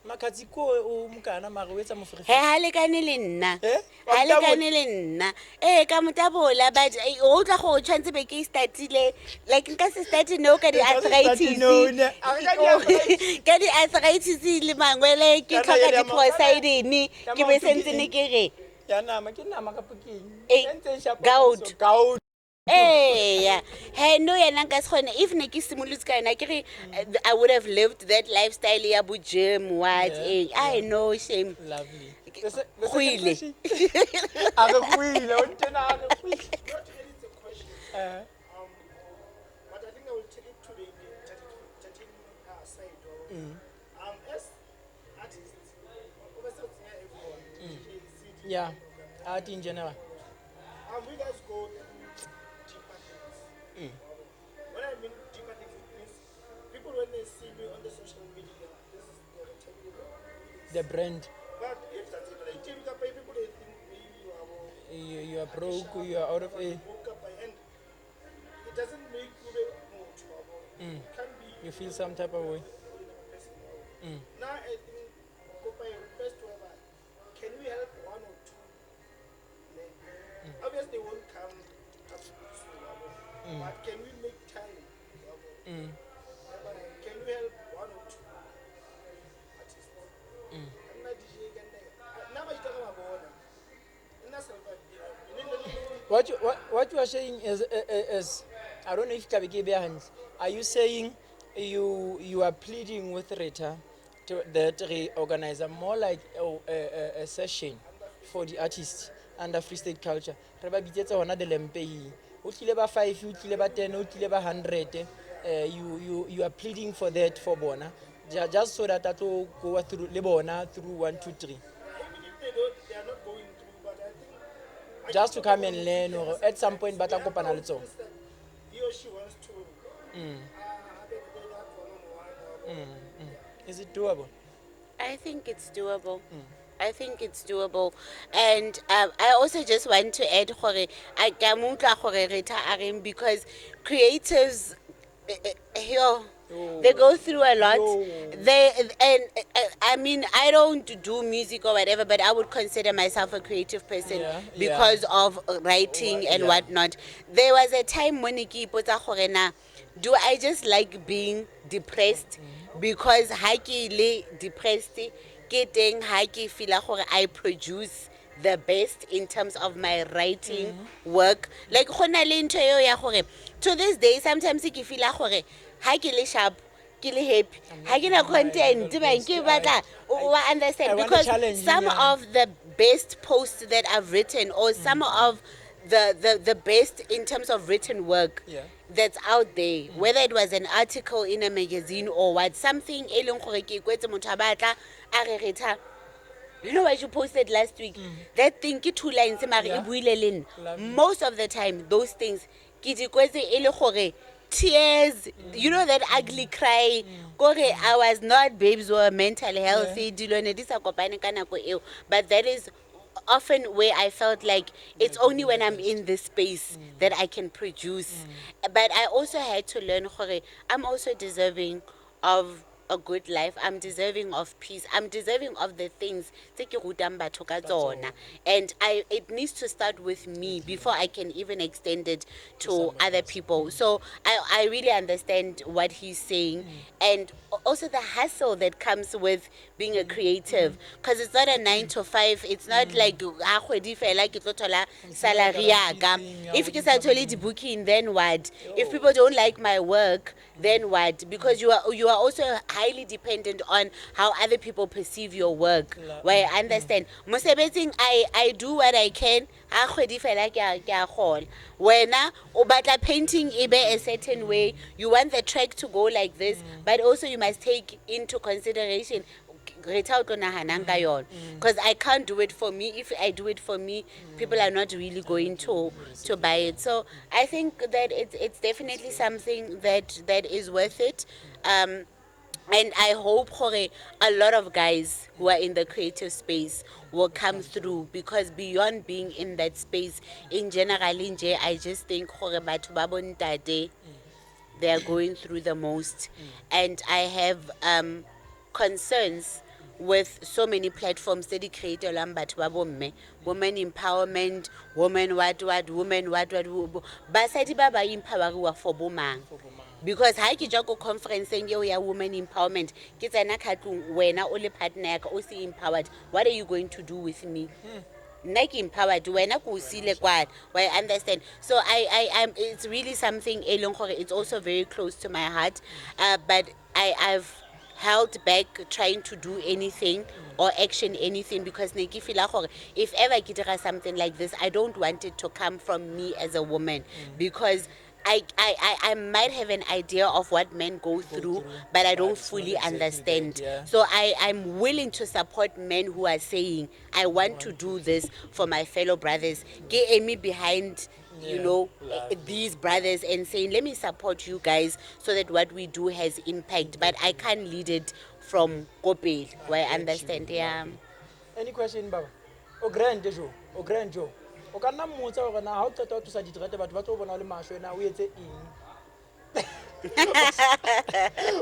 makatsi ko o mokana mare o etsa mofere. ha lekane le nna ha lekane le nna ka motabola, but o tla go tshwantse be ke startile like nka se start no ka di arthritis ka di arthritis le mangwele ke tlhoka di Poseidon ke be sentse ne ke re ya nama ke nama ka poking gout. gout. Yeah. Hey, no, if Nikki Simuluska and I would have lived that lifestyle ya bu gym, what? I know, shame. Lovely. Really? not really a question. But I think I will take it to the entertainment side. As artists, everyone. Yeah, art in general. We guys go deeper things. When I mean deeper things, it means people when they see me on the social media, this is the The brand. But if that's it, like people they think maybe You are broke, you are out of a. and it doesn't make you more trouble. Can be You feel some type of way. Now I think request whoever, can we help one or two? Obviously they won't come but can we make time? Can we help one or two artists? What you are saying is I don't know if Kabeke behind. Are you saying you are pleading with Rita that organize a more like a session for the artists under Free State culture? Reba bitsetsa hona de lempehi. O tlile ba 5, o tlile ba 10, o tlile ba 100. You are pleading for that for bona. Just so that to go through Lebona through 1, 2, 3. Even if they are not going through, but I think Just to come and learn, or at some point, but I go he or she wants to. Is it doable? I think it's doable. I think it's doable. And I also just want to add because creatives they go through a lot. They and I mean, I don't do music or whatever, but I would consider myself a creative person Yeah, because of writing and Yeah. whatnot. There was a time when do I just like being depressed? Because ha ke le depressed, ke teng ha ke feel gore I produce the best in terms of my writing work. Like gona le ntho eo ya gore to this day sometimes ke feel gore ha ke le sharp ke le happy ha ke na content ba ke batla o understand I want a because challenge, some yeah. of the best posts that I've written or some of the best in terms of written work Yeah. that's out there, whether it was an article in a magazine or what, something e leng gore ke kwetse motho a batla a re retha. You know what you posted last week? That thing ke 2 lines mare Yeah. e buile le nna. Lovely. Most of the time those things ke di kwetse e le gore tears, you know that ugly cry kore I was not babes were mentally healthy dilo ne di sa kopane ka nako eo, but that is often where I felt like it's only when I'm in this space that I can produce. But I also had to learn gore I'm also deserving of a good life. I'm deserving of peace. I'm deserving of the things tse ke rutang batho ka tsona. And it needs to start with me before I can even extend it to other people. So I really understand what he's saying, and also the hustle that comes with being a creative, because it's not a 9 to 5. It's not like ha kgwedi fela ke tlo thola salary ya ka. If ke sa thole di booking, then what? If people don't like my work, then what? Because you are also highly dependent on how other people perceive your work. Where I understand mosebetsing I do what I can. Ha kgwedi fela ke a kgola. Wena o batla painting e be a certain way, you want the track to go like this, but also you must take into consideration because I can't do it for me. If I do it for me, people are not really going to buy it. So I think that it's definitely something that is worth it. And I hope gore a lot of guys who are in the creative space will come through, because beyond being in that space in general I just think gore batho ba bo ntate, they are going through the most. And I have concerns with so many platforms that create batho ba bomme, women empowerment, women what women what basadi ba ba empoweriwa for bomang. Because ha ke ja go conferenceng eo ya women empowerment ke tsena khatlong wena o le partner ya ka o se empowered, what are you going to do with me? Nna ke empowered wena ko sile kwala. I understand. So I'm it's really something e leng gore it's also very close to my heart, but I've held back trying to do anything or action anything, because ne ke feel gore if ever ke dira something like this, I don't want it to come from me as a woman, because I might have an idea of what men go through, but I don't fully understand. So I'm willing to support men who are saying, I want to do this for my fellow brothers. Get me behind, you know, these brothers and saying, let me support you guys so that what we do has impact. But I can't lead it from Kopel, where I understand. Yeah. Any question, Baba? O grand Joe, o grand Joe. O ka nna mmotsa gore na ha o qeta go tlosa diterete batho ba tlo bona le mahlo na o etse eng?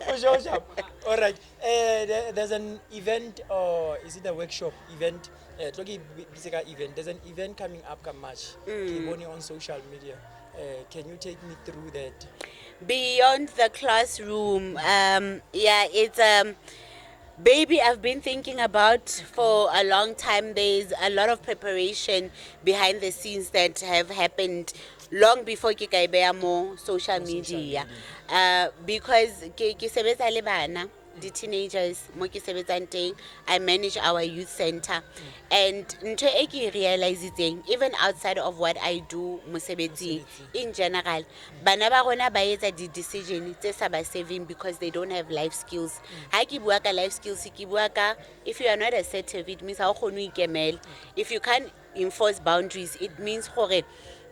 O sharp. All right. There's an event, or is it a workshop event? Event. There's an event coming up in March. On social media. Can you take me through that? Beyond the classroom, yeah, it's baby I've been thinking about for a long time. There's a lot of preparation behind the scenes that have happened long before ke ka e beya mo social media, because ke sebetsa le bana, the teenagers mo ke sebetsang teng. I manage our youth center, and ntho e ke realizing even outside of what I do mosebetsi in general, bana ba rona ba etsa di decision tse sa ba saving because they don't have life skills. Ha ke bua ka life skills ke bua ka, if you are not assertive, it means ha o kgone ho ikemela. If you can't enforce boundaries, it means gore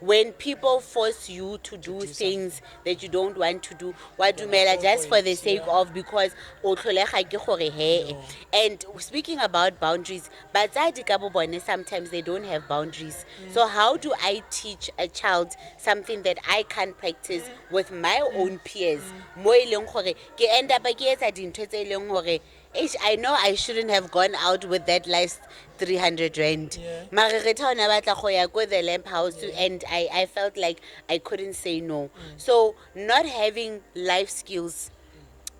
when people force you to do things that you don't want to do, wa dumela just for the sake of, because o tlholega ke gore he. And speaking about boundaries, batsadi ka bo bone sometimes they don't have boundaries. So how do I teach a child something that I can't practice with my own peers? Mo e leng gore ke end up ke etsa dintho tse e leng gore I know I shouldn't have gone out with that last 300 rand. Yeah. Mara re tha ona batla go ya ko the lamp house and I felt like I couldn't say no. So not having life skills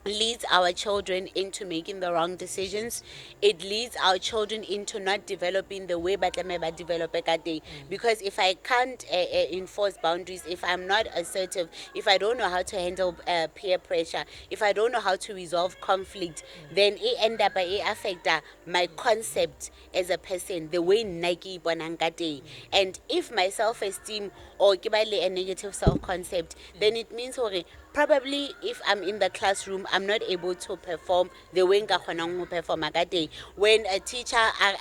leads our children into making the wrong decisions. It leads our children into not developing the way ba develop ka teng. Because if I can't enforce boundaries, if I'm not assertive, if I don't know how to handle peer pressure, if I don't know how to resolve conflict, then it end up affect my concept as a person, the way Nike bonang ka teng. And if my self-esteem or ke ba le a negative self-concept, then it means probably if I'm in the classroom, I'm not able to perform the way nka kgonang ho perform ka teng. When a teacher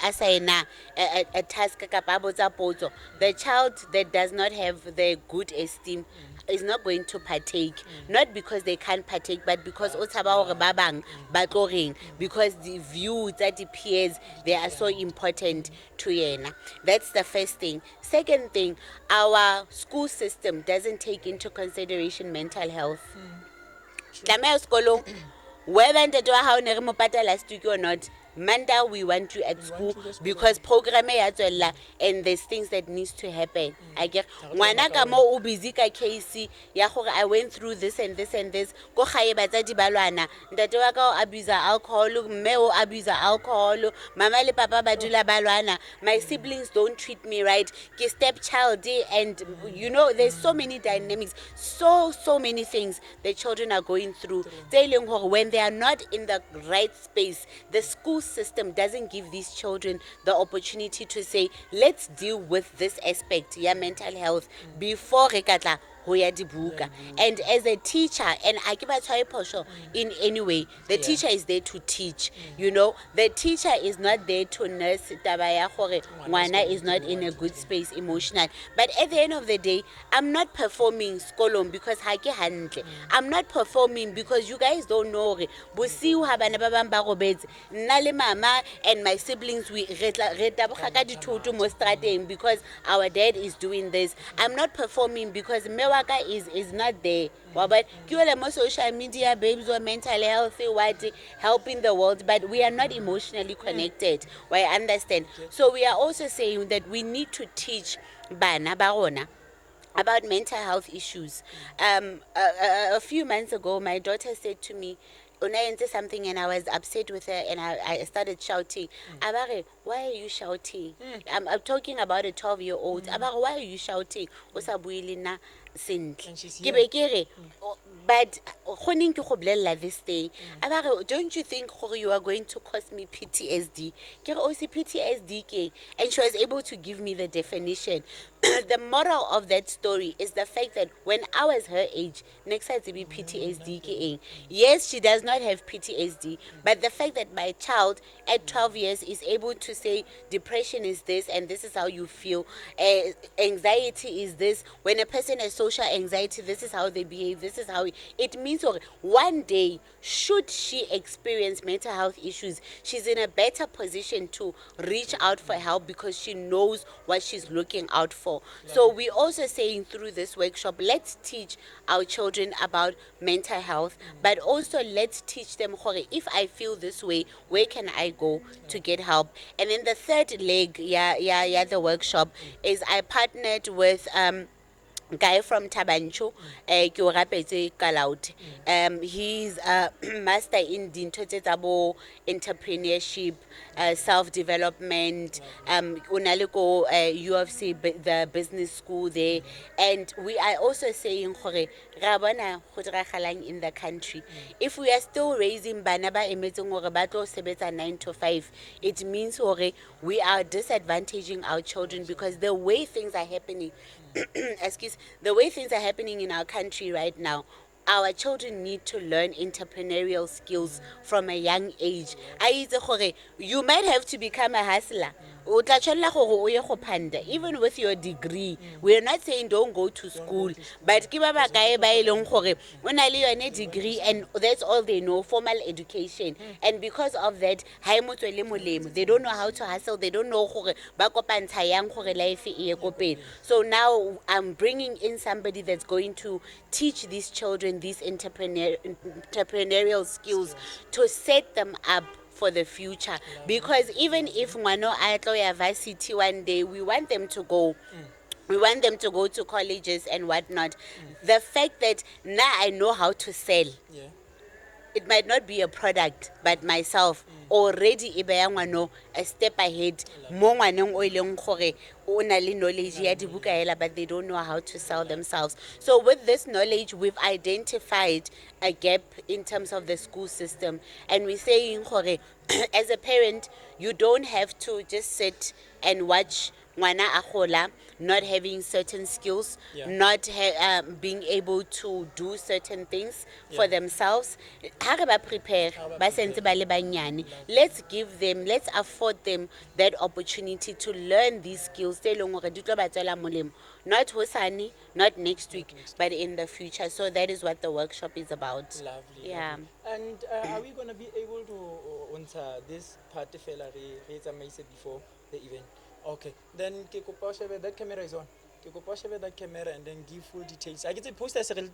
assign a task kapa botsa potso, the child that does not have the good esteem is not going to partake, not because they can't partake, but because o tshaba hore ba bang ba tlo reng, because the views that the peers, they are so important to yena. That's the first thing. Second thing, our school system doesn't take into consideration mental health. Tlameha sekolong, whether ntate wa hao ne re mo patala last week or not, Monday we want you at school because program ya tswella and there's things that needs to happen. I get ngwana ka mo o busy ka case ya gore I went through this and this and this, go gae batsadi ba lwana, ntate wa ka o abuse alcohol, mme o abuse alcohol, mama le papa ba dula ba lwana, my siblings don't treat me right, ke stepchild, and you know there's so many dynamics, so many things the children are going through. Telling her when they are not in the right space, the school system doesn't give these children the opportunity to say, let's deal with this aspect, your mental health, before re ka tla ho ya dibuka. And as a teacher, and I give a try posho in any way, the teacher is there to teach. You know, the teacher is not there to nurse taba ya gore ngwana is not in a good space emotional. But at the end of the day, I'm not performing skolong because ha ke hantle. I'm not performing because you guys don't know re bosiu ha bana ba bang ba robetse, nna le mama and my siblings we re taboga ka dithoto mo strateng because our dad is doing this. I'm not performing because mewaka is not there. But mo social media, babes or mental health, what helping the world, but we are not emotionally connected. I understand. So we are also saying that we need to teach bana ba rona about mental health issues. A few months ago, my daughter said to me, Una something, and I was upset with her, and I started shouting. Abare, why are you shouting? I'm talking about a 12-year-old. Abare, why are you shouting? Osabuilina sentle. And she's Ke here. be ke re, but kgoneng ke go bolella this thing. Abare, don't you think you are going to cause me PTSD? Ke re o se PTSD ke? And she was able to give me the definition. The moral of that story is the fact that when I was her age, next time to be PTSD ke eng. Yes, she does not have PTSD, but the fact that my child at 12 years is able to say depression is this and this is how you feel, anxiety is this, when a person has social anxiety, this is how they behave, this is how it means one day, should she experience mental health issues, she's in a better position to reach out for help because she knows what she's looking out for. So we're also saying through this workshop, let's teach our children about mental health, but also let's teach them, if I feel this way, where can I go to get help? And then the third leg, the workshop is I partnered with guy from Tabancho, ke o rapetse Kalaut. He's a master in dintho tse tsa bo entrepreneurship, self-development, unale ko UFC, the business school there. And we are also saying gore ra bona go diragalang in the country. If we are still raising bana ba emetseng gore ba tlo sebetsa 9 to 5, it means gore we are disadvantaging our children because the way things are happening the way things are happening in our country right now, our children need to learn entrepreneurial skills from a young age. You might have to become a hustler. Even with your degree, we're not saying don't go to school, but degree and that's all they know, formal education. And because of that, they don't know how to hustle, they don't know. So now I'm bringing in somebody that's going to teach these children these entrepreneurial skills to set them up for the future. Because even if ngwana a tlo ya varsity one day, we want them to go. We want them to go to colleges and whatnot. The fact that now I know how to sell, Yeah. it might not be a product, but myself already e beya ngwana a step ahead mo ngwaneng o ileng gore o na le knowledge ya dibuka hela, but they don't know how to sell themselves. So with this knowledge, we've identified a gap in terms of the school system, and we're saying gore as a parent, you don't have to just sit and watch ngwana a gola not having certain skills, not being able to do certain things for themselves. Ha re ba prepare ba sentse ba le banyane, let's give them, let's afford them that opportunity to learn these skills tse leng gore di tlo ba tswela molemo, not hosane, not next week, but in the future. So that is what the workshop is about. Lovely. Yeah. Lovely. And are we going to be able to answer this part fela re tsamaise before the event? Okay. Then ke kopa shebe that camera is on. Ke kopa shebe that camera and then give full details. I get the poster se le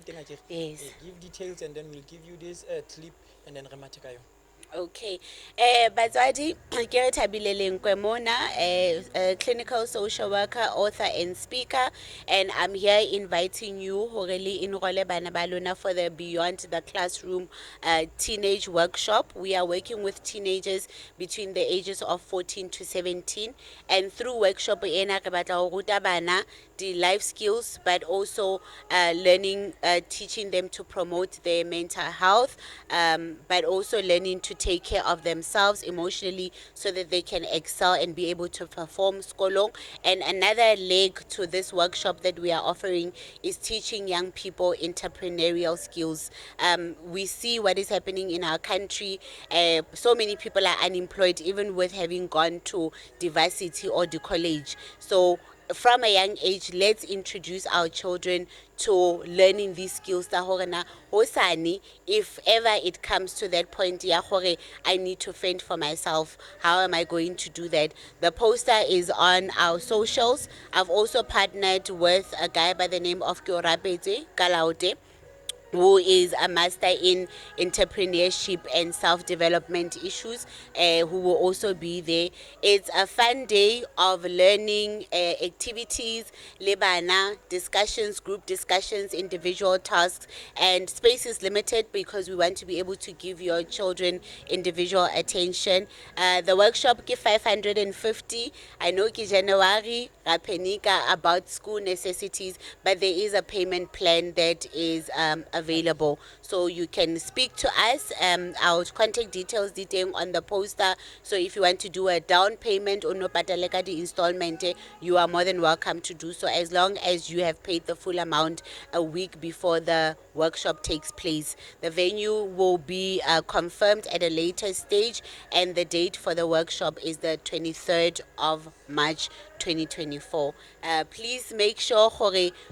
teng a ke. Yes. Give details and then we'll give you this clip and then re mathe ka yona. Okay. Batswadi, ke RETHABILE LENKOE mona, a clinical social worker, author and speaker, and I'm here inviting you hore le enrole bana ba lona for the Beyond the Classroom teenage workshop. We are working with teenagers between the ages of 14 to 17, and through workshop ena re batla ho ruta bana the life skills, but also learning, teaching them to promote their mental health, but also learning to take care of themselves emotionally so that they can excel and be able to perform skolong. And another leg to this workshop that we are offering is teaching young people entrepreneurial skills. We see what is happening in our country. So many people are unemployed, even with having gone to the varsity or the college. So from a young age, let's introduce our children to learning these skills. If ever it comes to that point, I need to fend for myself, how am I going to do that? The poster is on our socials. I've also partnered with a guy by the name of Kyorapete Kalaote, who is a master in entrepreneurship and self-development issues, who will also be there. It's a fun day of learning, activities, lebana, discussions, group discussions, individual tasks, and space is limited because we want to be able to give your children individual attention. The workshop ke 550. I know ki January, Rapenika about school necessities, but there is a payment plan that is available. So you can speak to us. Our contact details detailed on the poster. So if you want to do a down payment or no pataleka di installment, you are more than welcome to do so, as long as you have paid the full amount a week before the workshop takes place. The venue will be confirmed at a later stage, and the date for the workshop is the 23rd of March 2024. Please make sure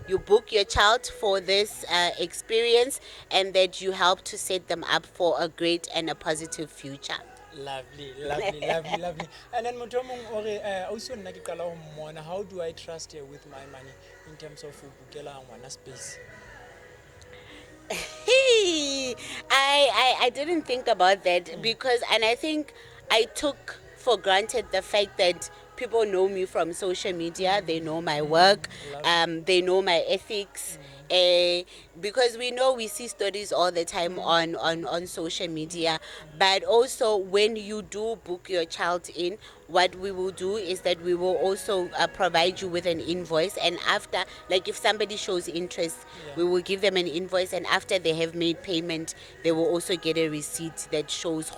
you book your child for this experience, and that you help to set them up for a great and a positive future. Lovely, lovely, lovely, lovely. And then Mutomong also Nakikala Mona, how do I trust you with my money in terms of Bukela and Wana space? I didn't think about that because, and I think I took for granted the fact that people know me from social media, they know my work, they know my ethics. Because we see stories all the time on social media, but also when you do book your child in, what we will do is that we will also provide you with an invoice, and after, like if somebody shows interest, we will give them an invoice, and after they have made payment, they will also get a receipt that shows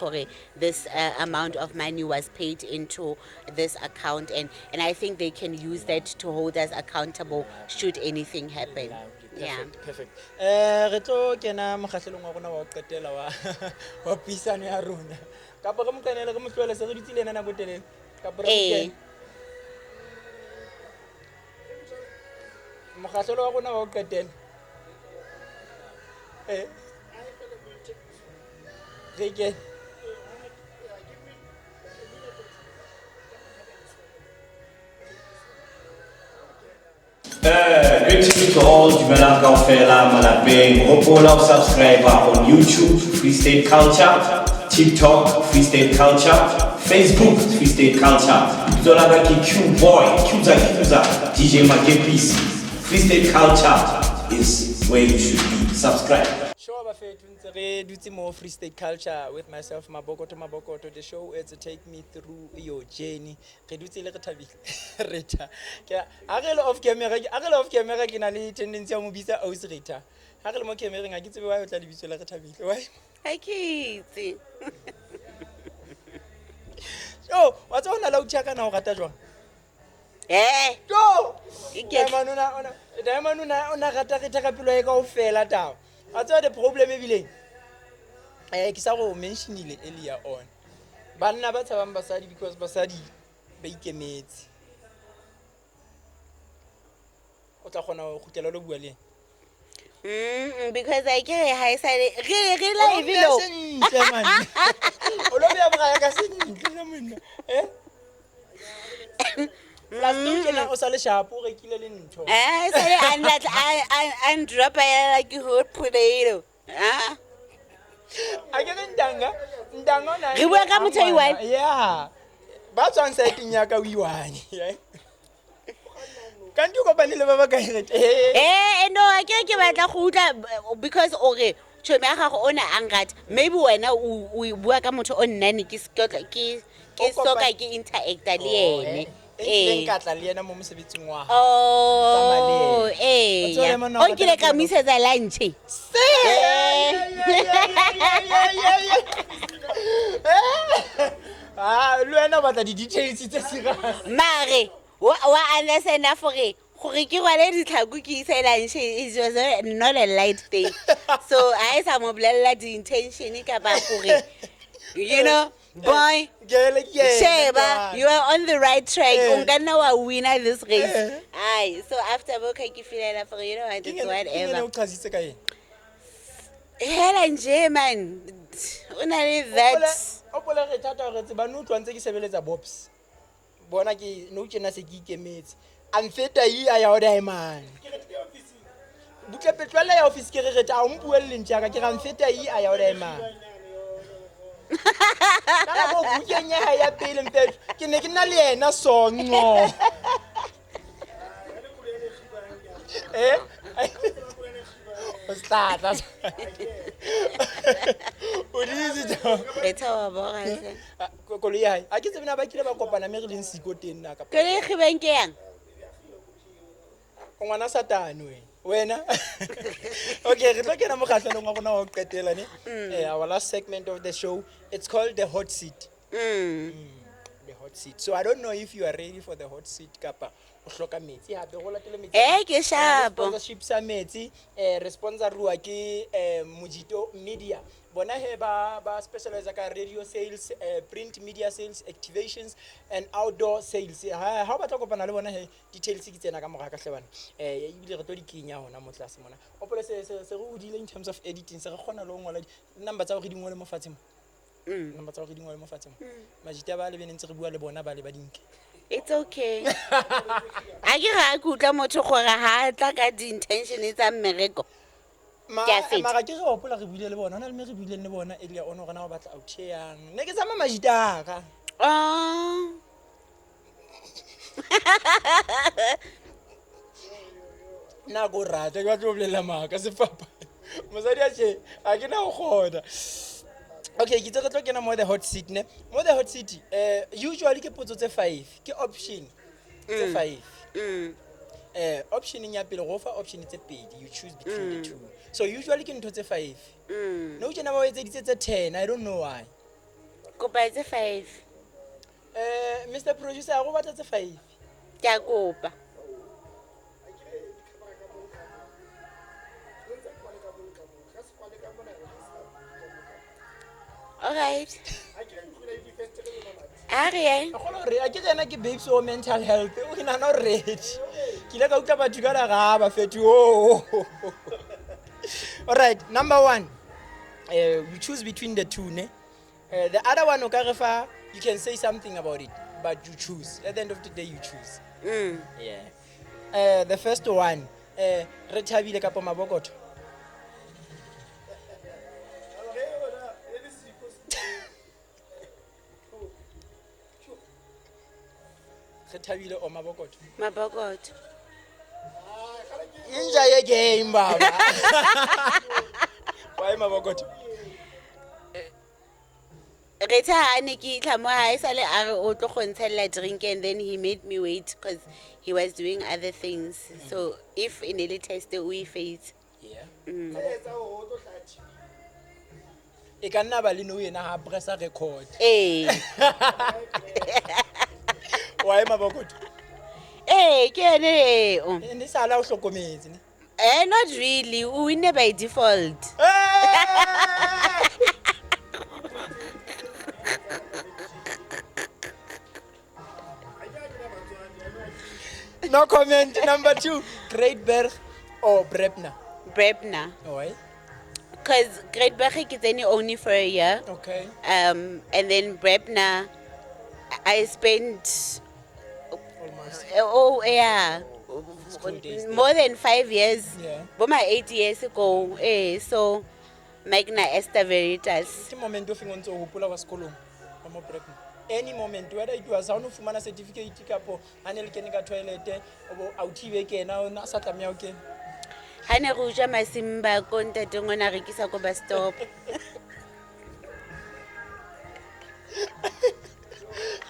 this amount of money was paid into this account, and I think they can use that to hold us accountable should anything happen. Perfect. Re tlo kena mokgahlelong wa rona wa ho qetela wa puisano ya rona. Kapa re mokanele re motlwele se re dutse le ena nako telele. Kapa re mokene. Mokgahlelo wa rona wa ho qetela. Re ke Greetings to all Dumelang kaofela malapeng. Hopola ho subscribe on YouTube, Free State Culture, TikTok, Free State Culture, Facebook, Free State Culture. Zolanga ki Q-Boy, Cuza, DJ Makepisi. Free State Culture is where you should be. Subscribe. Sure, bafethu ntse re dutse mo Free State Culture with myself Mabokoto. The show is to take me through your journey. Re dutse le RETHABILE Reta. Ke agelo off camera ke na le tendency ya mo bitsa ausi Reta. Ha re le mo camera ga ke tsebe why o tla le bitso la RETHABILE. Why? I can't. Yo, what's on la utshaka na o rata jwang? Eh, Yo! Ike- Diamond ona rata Reta ka pelo e kaofela tao. What's the problem ebile? Ke sa go mentionile earlier on. Banna ba tshabang basadi because basadi ba ikemetse. O tla kgona go khutela lo bua le. because I can't high side. Live below. Sentle man. O lo bea bra ka sentle le monna. Last night na o sa le sharp o rekile le ntho. Sorry, I'm drop like a hot potato. A ke ndanga ona. Re bua ka motho a i-one? Yeah. Ba tswang site nya ka o i-one. Kanti o kopane le ba ba ka irete. No, I can't give it a because okay. Chomi ya gago ona angat. Maybe wena o bua ka motho o nnane ke soka ke interacta le ene. Ka tla le ena mo mosebetsing wa. Oh, yeah. O kile ka misetsa lunch. Lo ena ba tla di details tse sira. Mare, wa understand for gore ke rwale ditlhako ke isa lunch is not a light thing. So I sa mo bolella the intention ka ba gore you know, boy, Sheba, you are on the right track. Ungana wa winner this race. Aye, so after boka ke feel for you know what it's whatever. O qhazitse ka eng? Hela nje man. Una le that. O pola re thata re tse ba no tlwantse ke sebeletsa bobs. Bona ke no tjena se ke ikemetse. Amfeta yi a ya o dai man. Butle petrol ya office ke re reta o mpuelle ntjaka ke ra amfeta yi a ya o dai man. Kana go bukenya ha ya pele mpetso. Ke ne ke na le yena songo. Start. O dizi tso. Beta wa boga se. Ko le ya. A ke tsebena ba kile ba kopana me re leng siko teng na ka. Ke le khibeng ke yang? O ngwana satane we. Wena. Okay, re tlo kena mo kgatlhanong wa rona wa qetela ne. Our last segment of the show, it's called the hot seat. The hot seat. So I don't know if you are ready for the hot seat kapa o hloka metsi hape go latele metsi. Ke shapo. Sponsorship sa metsi sponsor ruwa ke Mojito Media. Bona he ba specialize ka radio sales, print media sales, activations and outdoor sales. Ha ba tla kopana le bona he details ke tsena ka moga ka hlebana. Ibile re tlo di kenya hona mo tlase mona. O pole se re udile in terms of editing se re khona lo ngola number tsa go di ngole mo fatshe mo. Number tsa go di ngole mo fatshe mo. Majita ba le bene ntse re bua le bona ba le ba dinke. It's okay. A ke ga kutla motho gore ha tla ka di intention tsa mmereko. Mara ke re opola re buile le bona ona le me re buile le bona e le ona gona ba batla out yang ne ke tsama majita ka na go rata ke batla go bolela maka sefapa mosadi a che a ke na go goda. Okay, ke tlo kena mo the hot seat ne mo the hot seat usually ke potso tse 5 ke option tse 5 option ya pele go fa option tse pedi you choose between the two, so usually ke ntho tse 5 no tsena ba wetse ditse tse 10 I don't know why kopa tse 5 Mr Producer go batla tse 5 ke a kopa. Alright. Ariel. A ke tsena ke babes o mental health o ina no ready ke le ka utla batho ka la ga ba feti all right, number 1 we choose between the two ne the other one o ka refa you can say something about it but you choose at the end of the day you choose. The first one RETHABILE kapo Mabokoto. Rethabile or Mabokoto? Mabokoto. Inja ye game, Baba. Why Mabokoto? Reta ane ke itla mo ha isale a re o tlo go ntshella drink, and then he made me wait because he was doing other things. So if in a test we face. Yeah. Etsa ho tlo hlathi. E ka nna ba le no yena ha pressa record. Eh. Why Mabokoto? Eh, ke ene o. Ndi sala o hlokometse ne. Not really. We win by default. No comment. Number 2, Great Berg or Brebna? Brebna. Why? Because Great Berg is only for a year. Okay. And then Brebna, I spent, Almost. Yeah, School days more than 5 years. Yeah. But my 8 years ago, so Magna Esther Veritas. Ke moment of ngontse o hopola wa sekolong wa mo Brebna. Any moment whether it was ha o no fumana certificate kapo ha ne le kene ka toilet o a uthibe kena o na sa tlamya o kene. Ha ne re uja masimba ko ntate ngwana rekisa ko bus stop.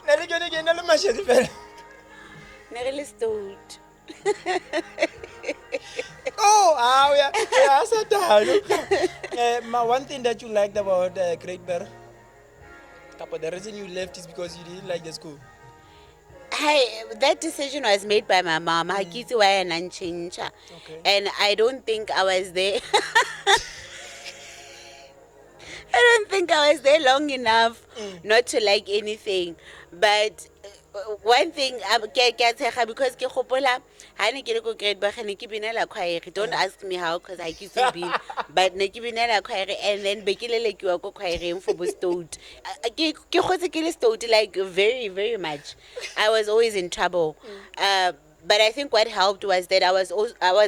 Ne le kene kena le mashedi fela. Ne re le stout. Oh, yeah, so my one thing that you liked about Great Bear, the reason you left is because you didn't like the school. Hi, that decision was made by my mom. Hakiti wa ya nanchincha. Okay. And I don't think I was there. I don't think I was there long enough not to like anything. But one thing because ke gopola ha ne ke le go grade ba ne ke binela choir. Don't ask me how because I keep been, but ne ke binela choir, and then be ke lelekiwa go choir for Bostout. Ke gotse ke le stout like very very much. I was always in trouble. But I think what helped was that I was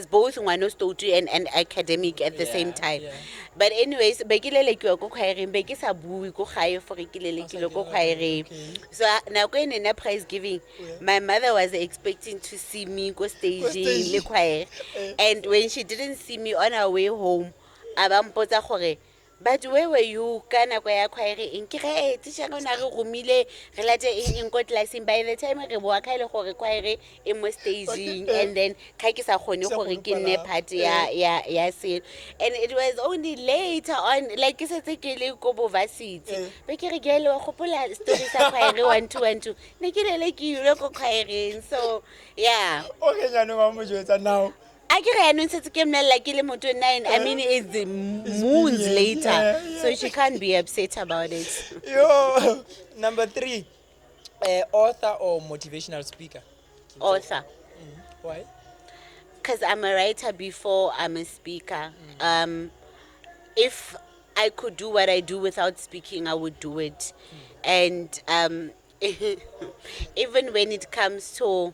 both ngwano stout and academic at the same time. Yeah. But anyways, be ke lelekiwa go choir, be ke sa bui go gae for ke lelekile go choir. So now when in a prize giving, my mother was expecting to see me go staging le choir. And when she didn't see me on our way home, abampotsa gore, but where were you? Kana kwa ya choir in kire teacher no na re romile re late in ko classing. By the time re boa ka ile gore choir e mo staging, and then ka ke sa khone gore ke nne party ya se. And it was only later on, like ke setse ke le ko bo varsity be ke re ke ile wa gopola story sa choir 1212 ne ke le ke ile ko choir. So yeah, Okay, nyano wa mo jwetsa now. I mean, it's moons years, later, yeah. so she can't be upset about it. Yo, number 3, author or motivational speaker? Author, Why? because I'm a writer before I'm a speaker. If I could do what I do without speaking, I would do it. And even when it comes to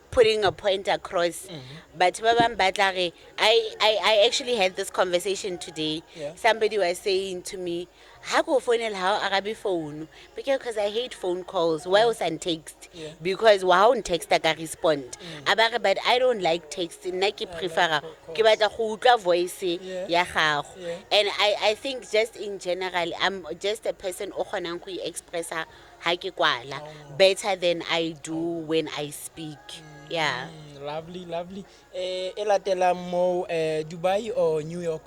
putting a point across, but I actually had this conversation today. Yeah. Somebody was saying to me, how go phone how Arabi phone? Because I hate phone calls. Why was on text? Yeah. Because wow on text I can respond. But I don't like text. I prefer ke batla go utlwa voice ya gago. Yeah. And I think just in general, I'm just a person o kgonang go expressa ha ke kwala better than I do when I speak. Yeah. Lovely, lovely. Elatela mo Dubai or New York?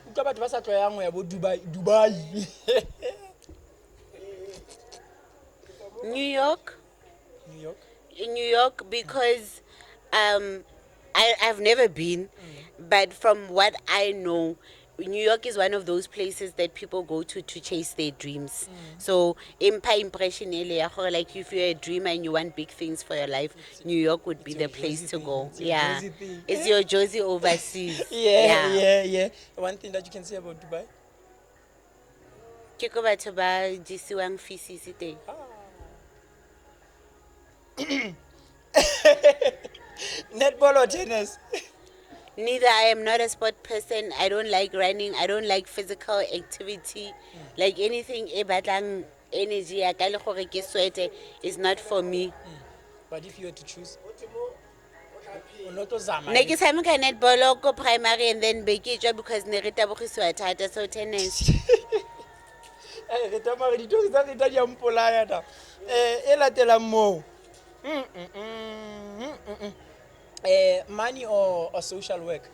Utlwa batho ba sa tlwaelang go ya bo Dubai. New York. New York? In New York because I've never been, but from what I know, New York is one of those places that people go to chase their dreams. So, impression like if you're a dreamer and you want big things for your life, New York would be the place to go. Yeah, it's your Josie overseas. Yeah. One thing that you can say about Dubai? Ke go batho ba jisiwang feces teng. Netball or tennis? Neither. I am not a sport person. I don't like running. I don't like physical activity. Like anything e batlang energy ya ka le gore ke sweat is not for me. But if you had to choose, Ultimo, what I not to zama. Ne ke tshameka netball ko primary and then be ke tswa because ne re tabogisiwa thata so tennis. Re tamare dithuto tsa reta di a mpolaya ta. E latelang moo. Money or social work?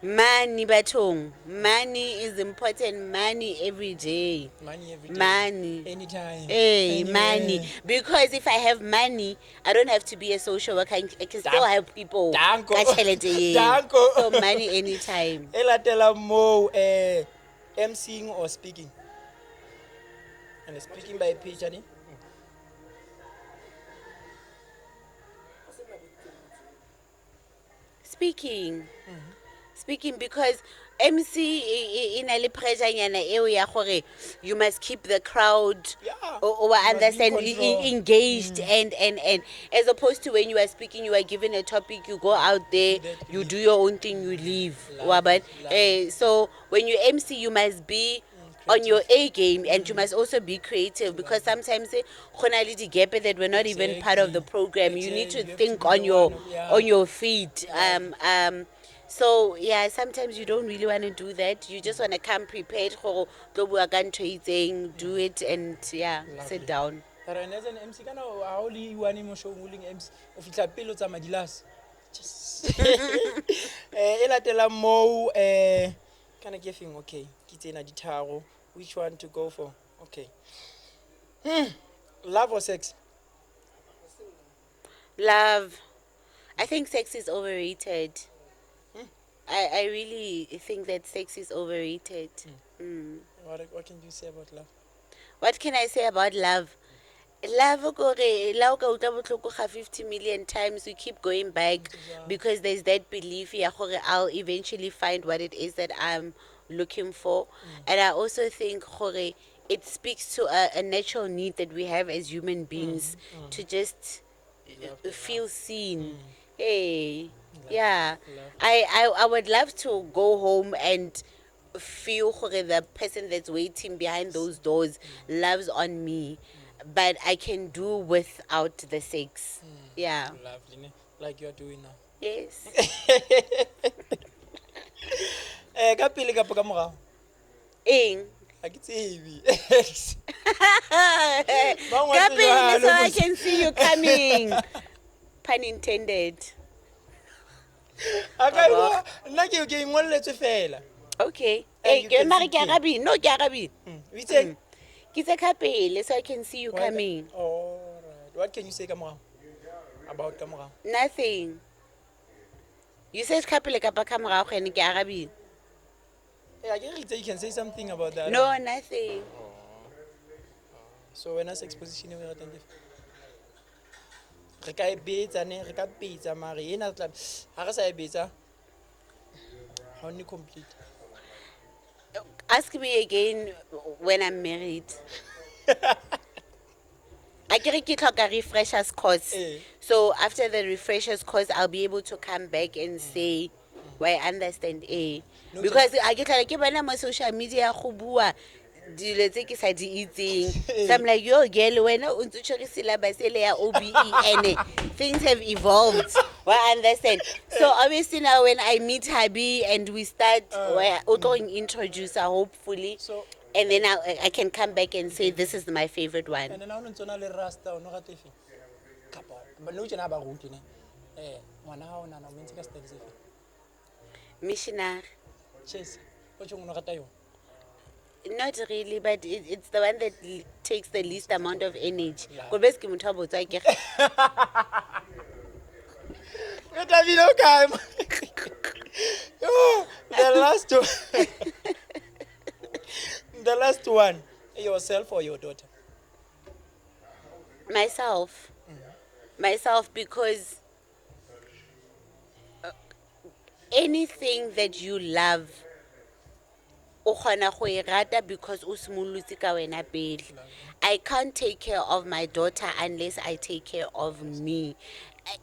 Money bathong. Money is important. Money every day. Money every day. Money. Anytime. Hey, Anywhere. money. Because if I have money, I don't have to be a social worker. I can still help people. Danko. Ka tjhelete eo. Danko. So money anytime. E latelang moo emceeing or speaking? And speaking by page ani? Speaking. Speaking because MC in a pressure nyana eo ya gore you must keep the crowd Yeah. or You must understand be in control. engaged and as opposed to when you are speaking, you are given a topic, you go out there, you do your own thing, you leave. But so when you MC, you must be on your A game and you must also be creative because sometimes khona le di-gap that we're not even part of the program. You need to Exactly. You have think to be on the your one of- yeah. on your feet. So yeah, sometimes you don't really want to do that. You just want to come prepared for do it and yeah, sit down. But as an MC kana ha o le one mo show o leng MC o fitla pele o tsama dilas. E latelang moo kana ke feng okay ke tsena di tharo which one to go for okay love or sex Love. I think sex is overrated. I really think that sex is overrated. what can you say about love What can I say about love? Love kore la o ka utlwa botlhoko ga 50 million times we keep going back because there's that belief ya gore I'll eventually find what it is that I'm looking for. And I also think gore it speaks to a natural need that we have as human beings to just feel seen. Hey, yeah. I would love to go home and feel gore the person that's waiting behind those doors loves on me, but I can do without the sex. Yeah. lovely ne? Like you're doing now Yes. ka pele ka ka morao Eng. ha ke tsebe Ka pele so I can see you coming. Pun intended. aka nna ke ingoletse fela Okay. And Hey, you ke can mare see ke arabi. No, ke arabi. Vitseng? Ke tse ka pele so I can see you Why- coming. all right what can you say ka morao about ka morao Nothing. You said ka pele kapa ka morago gane ke arabi. I get you can say something about that No, nothing. so when I sex position we ratang ke re ka e betsa ne re ka betsa mare ena tla ha re sa e betsa ha o ne complete Ask me again when I'm married. I get a refreshers course. Eh. So after the refreshers course, I'll be able to come back and say, well, I understand A. No, Because I get like when my social media go bua dilo tse ke sa di itseng. So I'm like, yo girl, when o ntse tshwere syllabus ele ya OBE and things have evolved. Well, I understand. So obviously now when I meet Habi and we start introduce her hopefully, so and then I can come back and say this is my favorite one. and now o ntsona le rasta o no rata efe kapa ba no tsena ba ruti ne ngwana ha o nana o mentse ka studies efe Missionary. chess o tshong o no rata yo Not really, but it's the one that takes the least amount of energy. Yeah. Go best ke motho a botsa ke. Rethabile o kae mo? Yo, the last one yourself or your daughter Myself. Myself because anything that you love o kgona go e rata because o simolotse ka wena pele. I can't take care of my daughter unless I take care of me.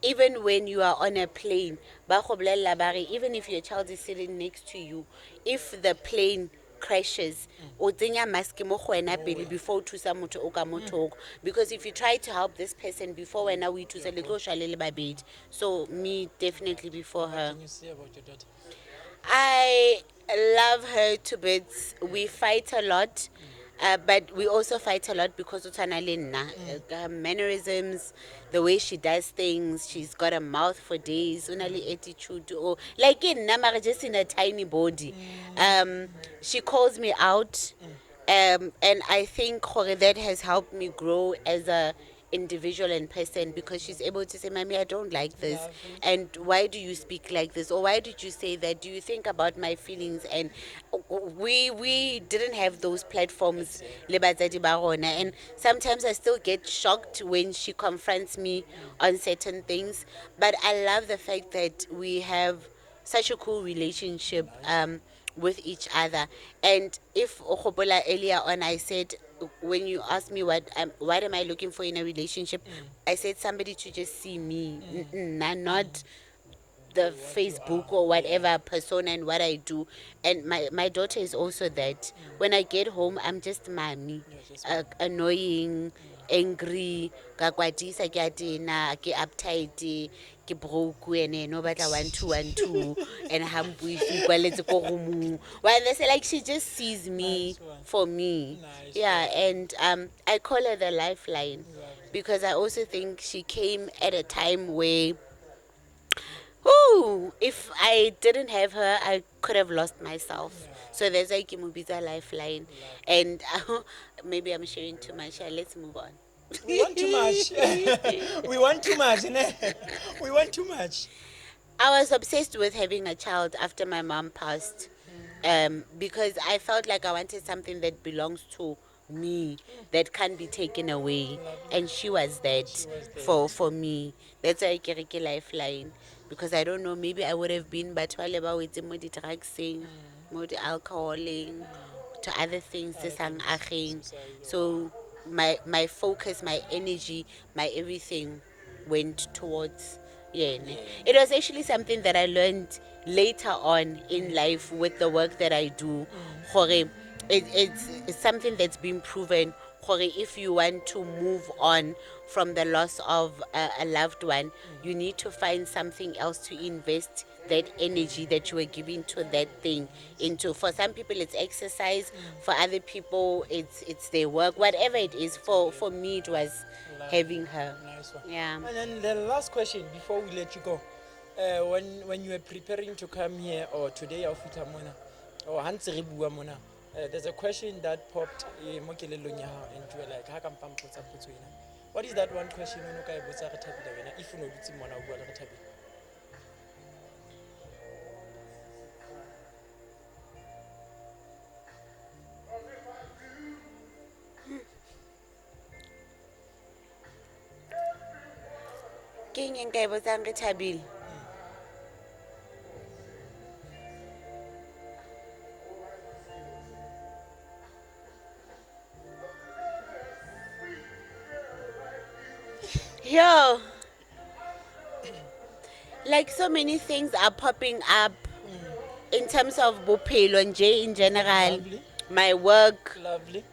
Even when you are on a plane, ba go bolella ba re even if your child is sitting next to you, if the plane crashes o tsenya mask mo go wena pele before o thusa motho o ka mo thoko, because if you try to help this person before wena o ithusa le tlo shwa le le babedi. So me definitely before her. Can you say about your daughter? I love her to bits. We fight a lot, but we also fight a lot because of her mannerisms, the way she does things. She's got a mouth for days. Unali attitude, or like in Namara, just in a tiny body. She calls me out, and I think that has helped me grow as a individual and person, because she's able to say, "Mommy, I don't like this, and why do you speak like this, or why did you say that? Do you think about my feelings?" And we didn't have those platforms, le batsadi ba rona, and sometimes I still get shocked when she confronts me on certain things. But I love the fact that we have such a cool relationship with each other. And if Ohobola earlier on I said, when you asked me what am I looking for in a relationship, I said somebody to just see me, not the Facebook or whatever persona and what I do. And my daughter is also that. When I get home, I'm just mommy, annoying, angry, ka kwatisa ke a tena, ke uptight, ke broke ene no batla 1212 and hampuisi kwaletse ko room. Well, they say like she just sees me for me. Nice. Yeah, and I call her the lifeline, because I also think she came at a time where, if I didn't have her, I could have lost myself. So there's like a lifeline. And maybe I'm sharing too much. Let's move on. We want too much. We want too much, innit? We want too much. I was obsessed with having a child after my mom passed, because I felt like I wanted something that belongs to me, that can't be taken away. And she was that for me. That's why I carry a lifeline, because I don't know, maybe I would have been, but while about with more the drugsing, more the alcoholing, to other things, so my focus, my energy, my everything went towards it was actually something that I learned later on in life with the work that I do. It's something that's been proven. If you want to move on from the loss of a loved one, you need to find something else to invest that energy that you were giving to that thing into. For some people it's exercise, for other people it's their work, whatever it is. For me it was having her. Nice one. Yeah. And then the last question before we let you go, when you were preparing to come here, or today or Mona, there's a question that popped in mo kelellong ya hao, and you were like, ha ka mpang potsa potso ena. What is that one question o no ka e botsa RETHABILE wena if o no dutse mona o bua le RETHABILE? Ke eng e nka e botsang RETHABILE? Yo, like so many things are popping up in terms of bophelo nje in general. Lovely. My work, Lovely.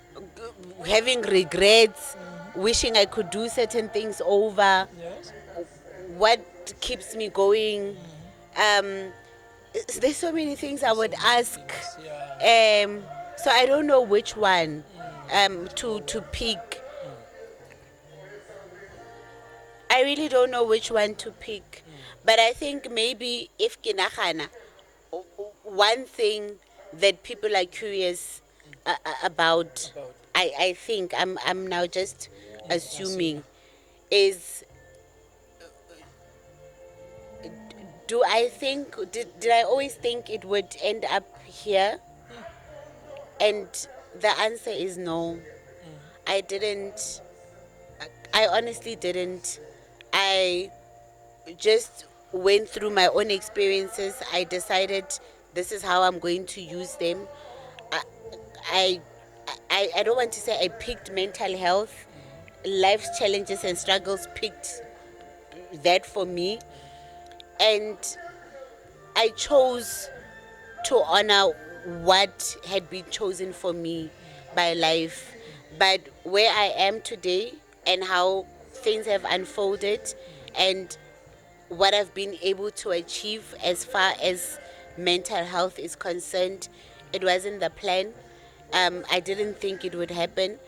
having regrets, wishing I could do certain things over, Yes. what keeps me going. There's so many things I would ask. Yeah. So I don't know which one to pick. I really don't know which one to pick. But I think maybe if kinahana, one thing that people are curious about, I think I'm now just assuming, is, do I think, did I always think it would end up here? And the answer is no. I didn't. I honestly didn't. I just went through my own experiences. I decided this is how I'm going to use them. I don't want to say I picked mental health. Life's challenges and struggles picked that for me. And I chose to honor what had been chosen for me by life. But where I am today and how things have unfolded and what I've been able to achieve as far as mental health is concerned, it wasn't the plan. I didn't think it would happen,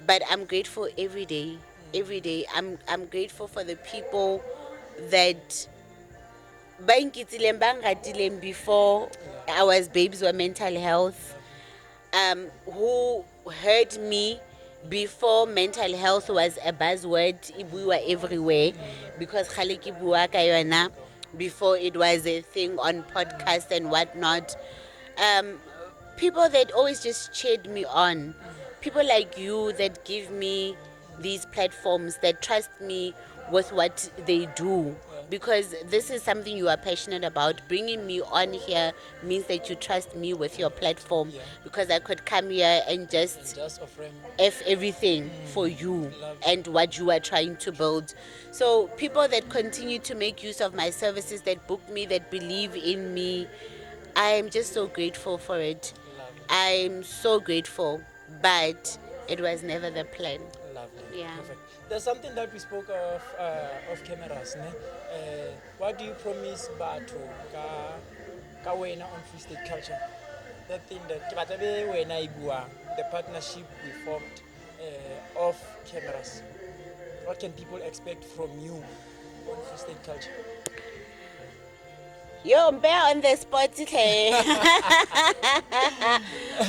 but I'm grateful every day. Every day, I'm grateful for the people that ba nkitileng, ba ngatileng before I was babes with mental health, who heard me before mental health was a buzzword. We were everywhere because khale ke bua ka yona before it was a thing on podcast and whatnot. People that always just cheered me on, people like you that give me these platforms, that trust me with what they do, because this is something you are passionate about. Bringing me on here means that you trust me with your platform, because I could come here and just offering everything for you and what you are trying to build. So people that continue to make use of my services, that book me, that believe in me, I am just so grateful for it. I'm so grateful, but it was never the plan. Lovely. Yeah. Perfect. There's something that we spoke of cameras, ne? What do you promise Batu ka wena on Free State Culture? That thing that ke batla be wena e bua, the partnership we formed off cameras. What can people expect from you on Free State Culture? Yo, bear on the spot, okay?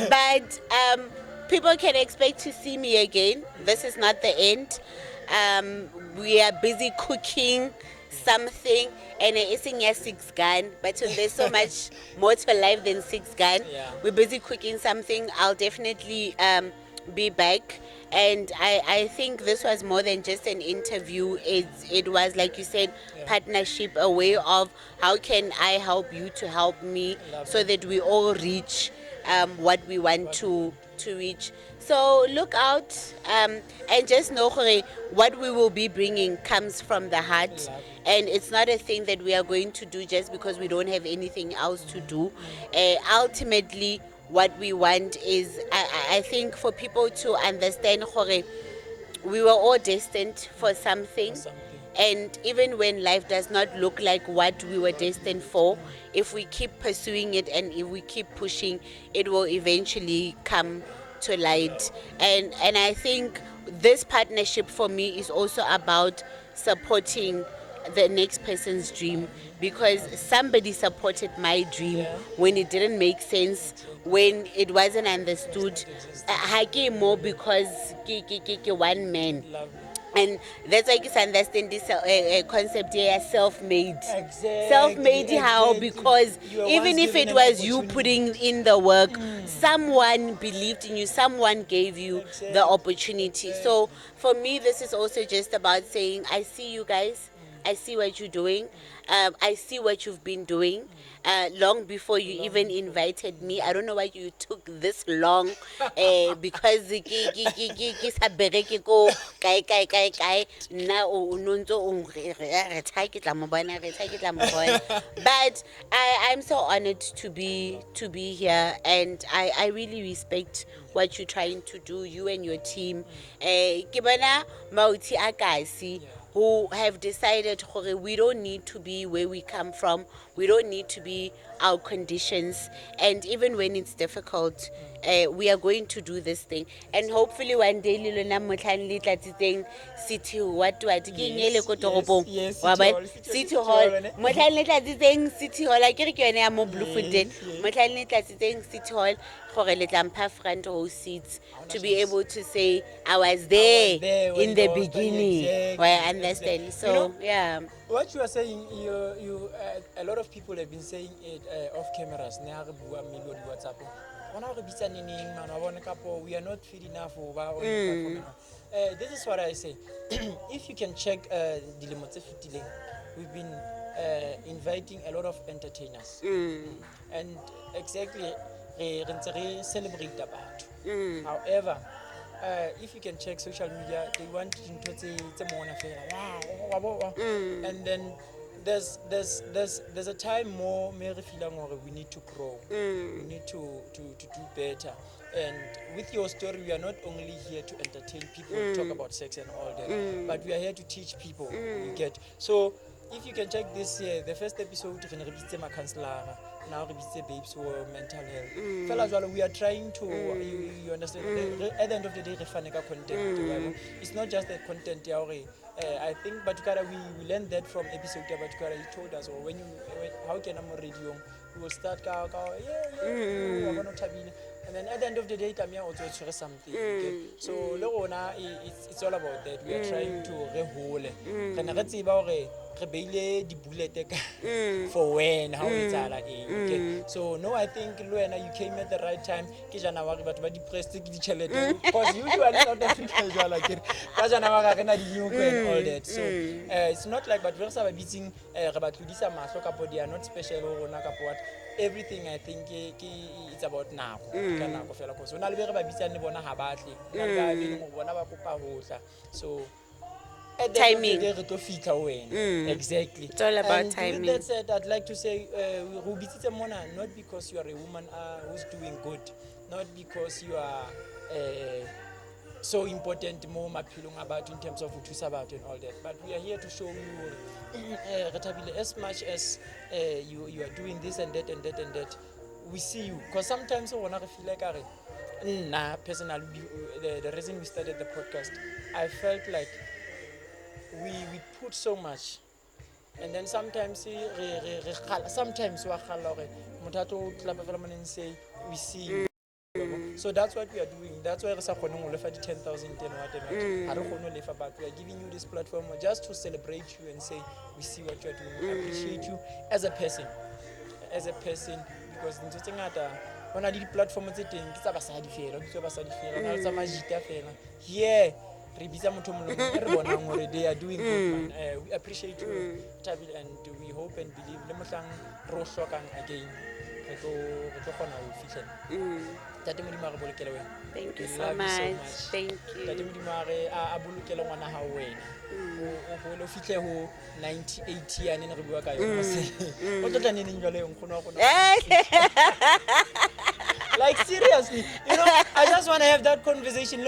But people can expect to see me again. This is not the end. We are busy cooking something, and it isn't a 6 gun, but there's so much more to life than 6 gun. Yeah. We're busy cooking something. I'll definitely be back. And I think this was more than just an interview. It was, like you said, partnership, a way of how can I help you to help me, so that we all reach what we want to reach. So look out, and just know what we will be bringing comes from the heart, and it's not a thing that we are going to do just because we don't have anything else to do. Ultimately, what we want is, I think, for people to understand we were all destined for something. And even when life does not look like what we were destined for, if we keep pursuing it and if we keep pushing, it will eventually come to light. And I think this partnership for me is also about supporting the next person's dream, because somebody supported my dream when it didn't make sense, when it wasn't understood. More because one man. And that's why you understand this concept here, self-made. Exactly, Self-made how? exactly. Because You were even once if given it an was you opportunity. putting in the work, someone believed in you, someone gave you Exactly. the opportunity. So for me, this is also just about saying, I see you guys. I see what you're doing. I see what you've been doing. Long before you even invited me. I don't know why you took this long, because ke sa bereke ko kai na o ntse o re tha ke tla mo bona, re tha ke tla mo bona. But I'm so honored to be here, and I really respect what you're trying to do, you and your team. Ke bona mauti a kasi who have decided we don't need to be where we come from. We don't need to be our conditions. And even when it's difficult, we are going to do this thing. And hopefully one day, City Hall, what do I do? Yes, City Hall, City Hall, I can't get more Bloemfontein. City Hall, for a little front row seats, to be able to say I was there when in the you were beginning. exactly, Well, I understand. exactly. So You know, yeah. what you are saying, a lot of people have been saying it off cameras. WhatsApp. We are not fit enough for on the platform. This is what I say. If you can check we've been inviting a lot of entertainers, and exactly celebrate about. However, if you can check social media, they want to say and then there's a time more me re feeling gore we need to grow. We need to do better. And with your story, we are not only here to entertain people, talk about sex and all that, but we are here to teach people. You get so. If you can check this here, the first episode, my counselor, now babes or mental health. Fellas, we are trying to, you understand, at the end of the day, content. It's not just the content. I think, but we learned that from episode, but he told us, or how can I radio, we will start, we're going to and then at the end of the day, Tamia also express something. Okay? So, it's all about that. We are trying to rehole. Rebele di bullet for when how it's all okay. So no, I think Luena, you came at the right time. Kijana wari but depressed because usually not the people like it. Kijana wari kana di new and all that. So it's not like but versa beating about Ludisa Masoka, they are not special or what. Everything I think it's about now. So now we are so timing. Exactly. It's all about and timing. With that said, I'd like to say, not because you are a woman who's doing good, not because you are so important more about in terms of what about and all that, but we are here to show you Rethabile, as much as you are doing this and that and that and that, we see you. Because sometimes I want to feel like personally, the reason we started the podcast, I felt like we put so much, and then sometimes we say we see you. So that's what we are doing. That's why we are 10,000 but we are giving you this platform just to celebrate you and say we see what you are doing. We appreciate you as a person, because when I did platform they are doing good, man. We appreciate you, Tabil, and we hope and believe again. Thank you so much. Thank you. 90-80 like seriously, I just want to have that conversation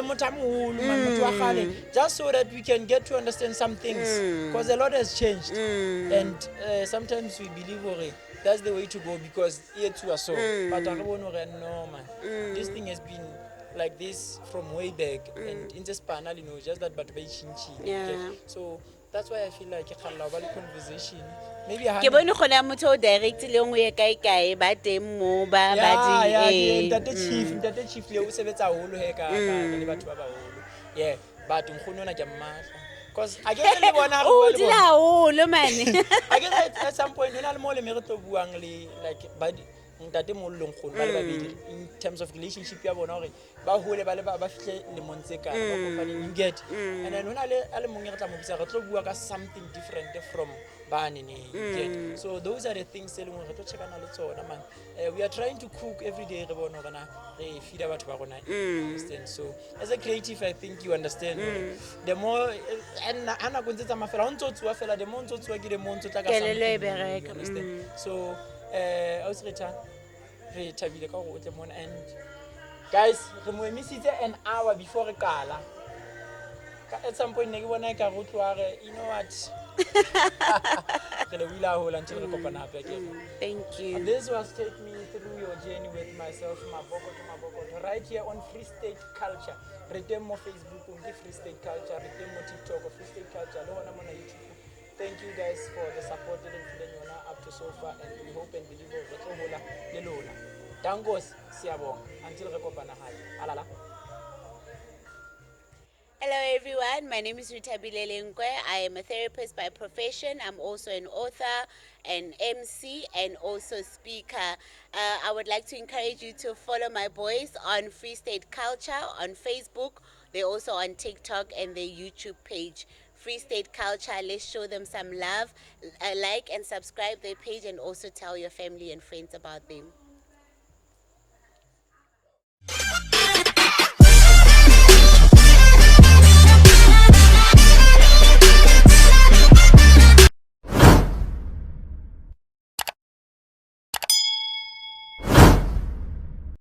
just so that we can get to understand some things, because a lot has changed, and sometimes we believe that's the way to go because it's so. But no, man, this thing has been like this from way back, and in the panel, just that but Yeah. So that's why I feel like a conversation. Maybe Ke bone go na motho o direct le ngwe kae ba teng mo ba di ntate chief le o sebetsa holo he ka le batho ba baholo, yeah, but nkgono na ke mmatla because I get le bona o dila holo man. I get at some point hona le mo le me re tlo buang le like ba ntate mo le nkgono ba le babedi in terms of relationship ya bona hore ba hole ba fihle le montse ka ba company, you get, and then hona le mong re tla mo bitsa re tlo bua ka something different from banini, you get. So those are the things we are trying to cook every day re feed about understand. So as a creative, I think you understand, the more and the more understand. So and guys, we missed an hour before Kala. At some point, you know what? Thank you. This was take me through your journey with myself, Maboko, right here on Free State Culture. Retemo Facebook, Free State Culture, Retemo TikTok, Free State Culture, YouTube. Thank you guys for the support up to so far, and we hope and believe Lelola. Tangos, Siabo, until Alala. Hello everyone, my name is RETHABILE LENKOE. I am a therapist by profession. I'm also an author, an MC, and also speaker. I would like to encourage you to follow my boys on Free State Culture on Facebook. They're also on TikTok and their YouTube page. Free State Culture, let's show them some love. Like and subscribe their page, and also tell your family and friends about them.